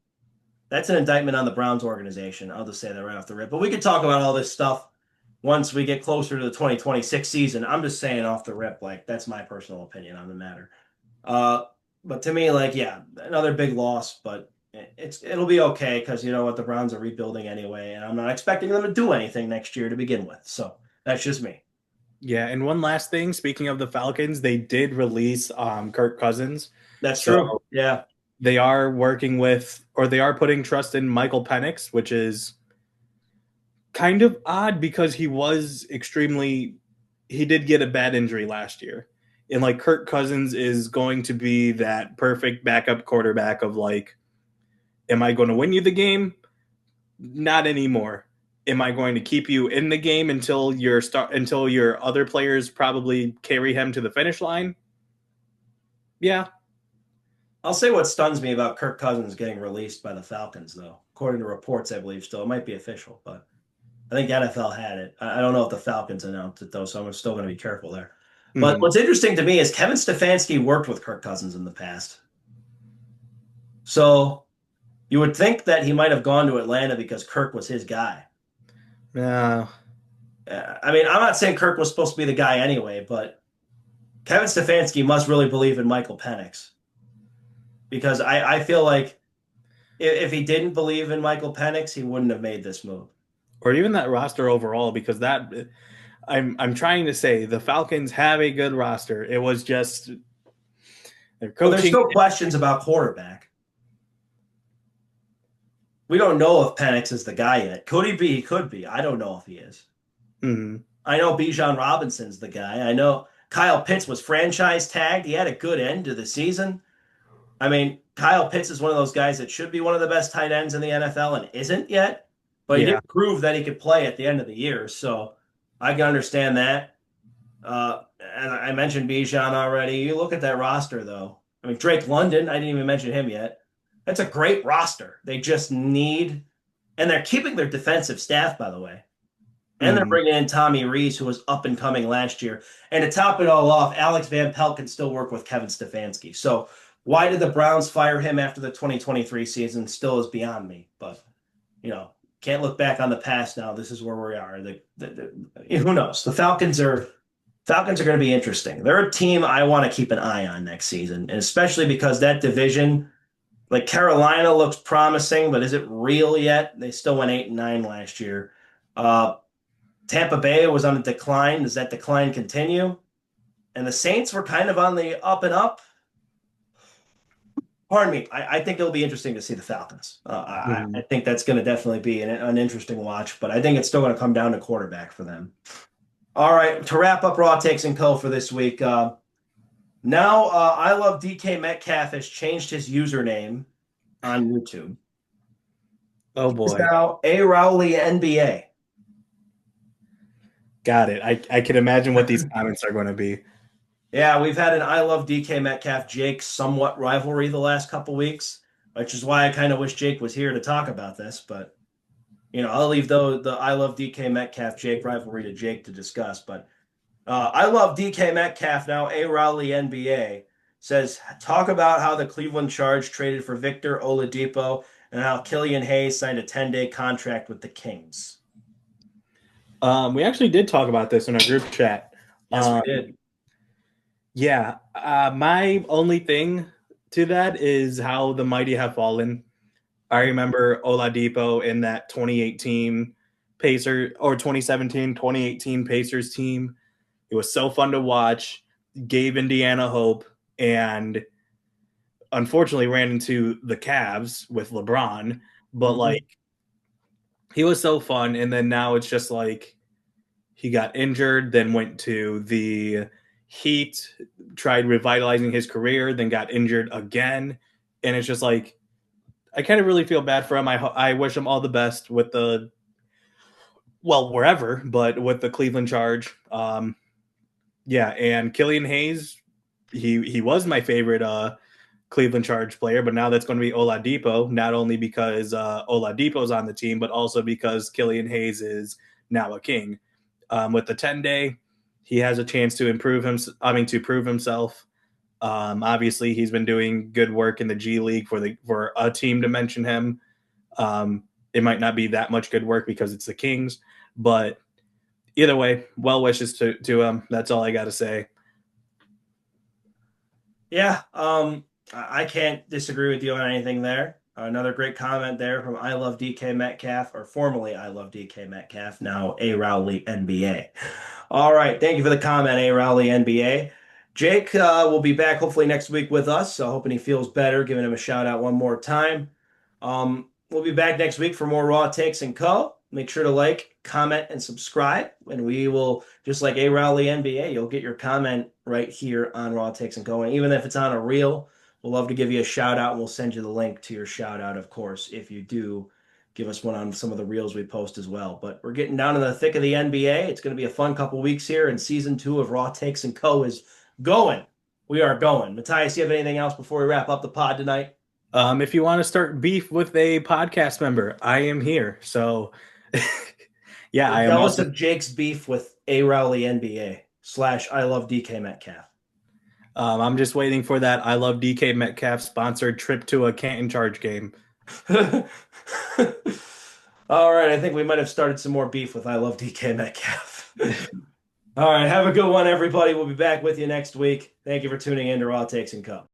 that's an indictment on the Browns organization. I'll just say that right off the rip. But we could talk about all this stuff once we get closer to the 2026 season. I'm just saying off the rip, like that's my personal opinion on the matter. But to me, like, yeah, another big loss, but it'll be okay because you know what, the Browns are rebuilding anyway, and I'm not expecting them to do anything next year to begin with. So that's just me. Yeah, and one last thing. Speaking of the Falcons, they did release Kirk Cousins. That's true. Yeah, they are working with, or they are putting trust in Michael Penix, which is kind of odd because he did get a bad injury last year. And like Kirk Cousins is going to be that perfect backup quarterback of like, am I going to win you the game? Not anymore. Am I going to keep you in the game until your other players probably carry him to the finish line? Yeah. I'll say what stuns me about Kirk Cousins getting released by the Falcons, though. According to reports, I believe still it might be official, but I think NFL had it. I don't know if the Falcons announced it though, so I'm still going to be careful there. But what's interesting to me is Kevin Stefanski worked with Kirk Cousins in the past. So you would think that he might have gone to Atlanta because Kirk was his guy. Yeah. I mean, I'm not saying Kirk was supposed to be the guy anyway, but Kevin Stefanski must really believe in Michael Penix. Because I feel like if he didn't believe in Michael Penix, he wouldn't have made this move. Or even that roster overall, because that I'm trying to say the Falcons have a good roster. It was just their coaching. Well, there's still questions about quarterback. We don't know if Penix is the guy yet. Could he be? He could be. I don't know if he is. I know Bijan Robinson's the guy. I know Kyle Pitts was franchise tagged. He had a good end to the season. I mean, Kyle Pitts is one of those guys that should be one of the best tight ends in the NFL and isn't yet. But he did prove that he could play at the end of the year. So I can understand that. And I mentioned Bijan already. You look at that roster, though. I mean, Drake London, I didn't even mention him yet. That's a great roster. They just need – and they're keeping their defensive staff, by the way. And they're bringing in Tommy Rees, who was up and coming last year. And to top it all off, Alex Van Pelt can still work with Kevin Stefanski. So why did the Browns fire him after the 2023 season still is beyond me. But, you know, can't look back on the past now. This is where we are. Who knows? The Falcons are Falcons are going to be interesting. They're a team I want to keep an eye on next season, and especially because that division, like Carolina, looks promising, but is it real yet? They still went 8-9 last year. Uh, Tampa Bay was on a decline. Does that decline continue? And the Saints were kind of on the up and up. Pardon me. I think it'll be interesting to see the Falcons. I Mhm. think that's going to definitely be an interesting watch, but I think it's still going to come down to quarterback for them. All right, to wrap up Raw Takes and Co. for this week. Now, I love DK Metcalf has changed his username on YouTube. Oh He's boy. now ARowleyNBA. Got it. I can imagine what these comments are going to be. Yeah, we've had an I love DK Metcalf Jake somewhat rivalry the last couple weeks, which is why I kind of wish Jake was here to talk about this. But I'll leave the I love DK Metcalf Jake rivalry to Jake to discuss. But I love DK Metcalf now. A Rowley NBA says talk about how the Cleveland Charge traded for Victor Oladipo and how Killian Hayes signed a 10-day contract with the Kings. We actually did talk about this in our group chat. Yes, we Um, did. yeah, my only thing to that is how the mighty have fallen. I remember Oladipo in that 2018 Pacer or 2017, 2018 Pacers team. It was so fun to watch, gave Indiana hope, and unfortunately ran into the Cavs with LeBron. But Mhm. like, he was so fun. And then now it's just like he got injured, then went to the Heat, tried revitalizing his career, then got injured again. And it's just like, I kind of really feel bad for him. I wish him all the best with the, well, wherever, but with the Cleveland Charge. Yeah, and Killian Hayes, he was my favorite Cleveland Charge player, but now that's going to be Oladipo, not only because Oladipo's on the team, but also because Killian Hayes is now a King. With the 10-day, he has a chance to improve him. I mean, to prove himself. Obviously, he's been doing good work in the G League for a team to mention him. It might not be that much good work because it's the Kings, but either way, well wishes to him. That's all I got to say. Yeah, I can't disagree with you on anything there. Another great comment there from I love DK Metcalf, or formerly I love DK Metcalf, now A Rowley NBA. All right, thank you for the comment, A Rowley NBA. Jake will be back hopefully next week with us, so hoping he feels better, giving him a shout out one more time. We'll be back next week for more Raw Takes and Co. Make sure to like, comment, and subscribe, and we will, just like A Rowley NBA, you'll get your comment right here on Raw Takes and Co. And even if it's on a reel, we'll love to give you a shout out, and we'll send you the link to your shout out, of course, if you do give us one on some of the reels we post as well. But we're getting down in the thick of the NBA. It's going to be a fun couple weeks here, and season 2 of Raw Takes and Co. is going. We are going. Matthias, you have anything else before we wrap up the pod tonight? If you want to start beef with a podcast member, I am here. So, yeah, We're I am jealous also. of Jake's beef with A Rowley NBA / I love DK Metcalf. I'm just waiting for that. I love DK Metcalf sponsored trip to a Canton Charge game. All right, I think we might have started some more beef with I love DK Metcalf. All right, have a good one, everybody. We'll be back with you next week. Thank you for tuning in to Raw Takes and Co.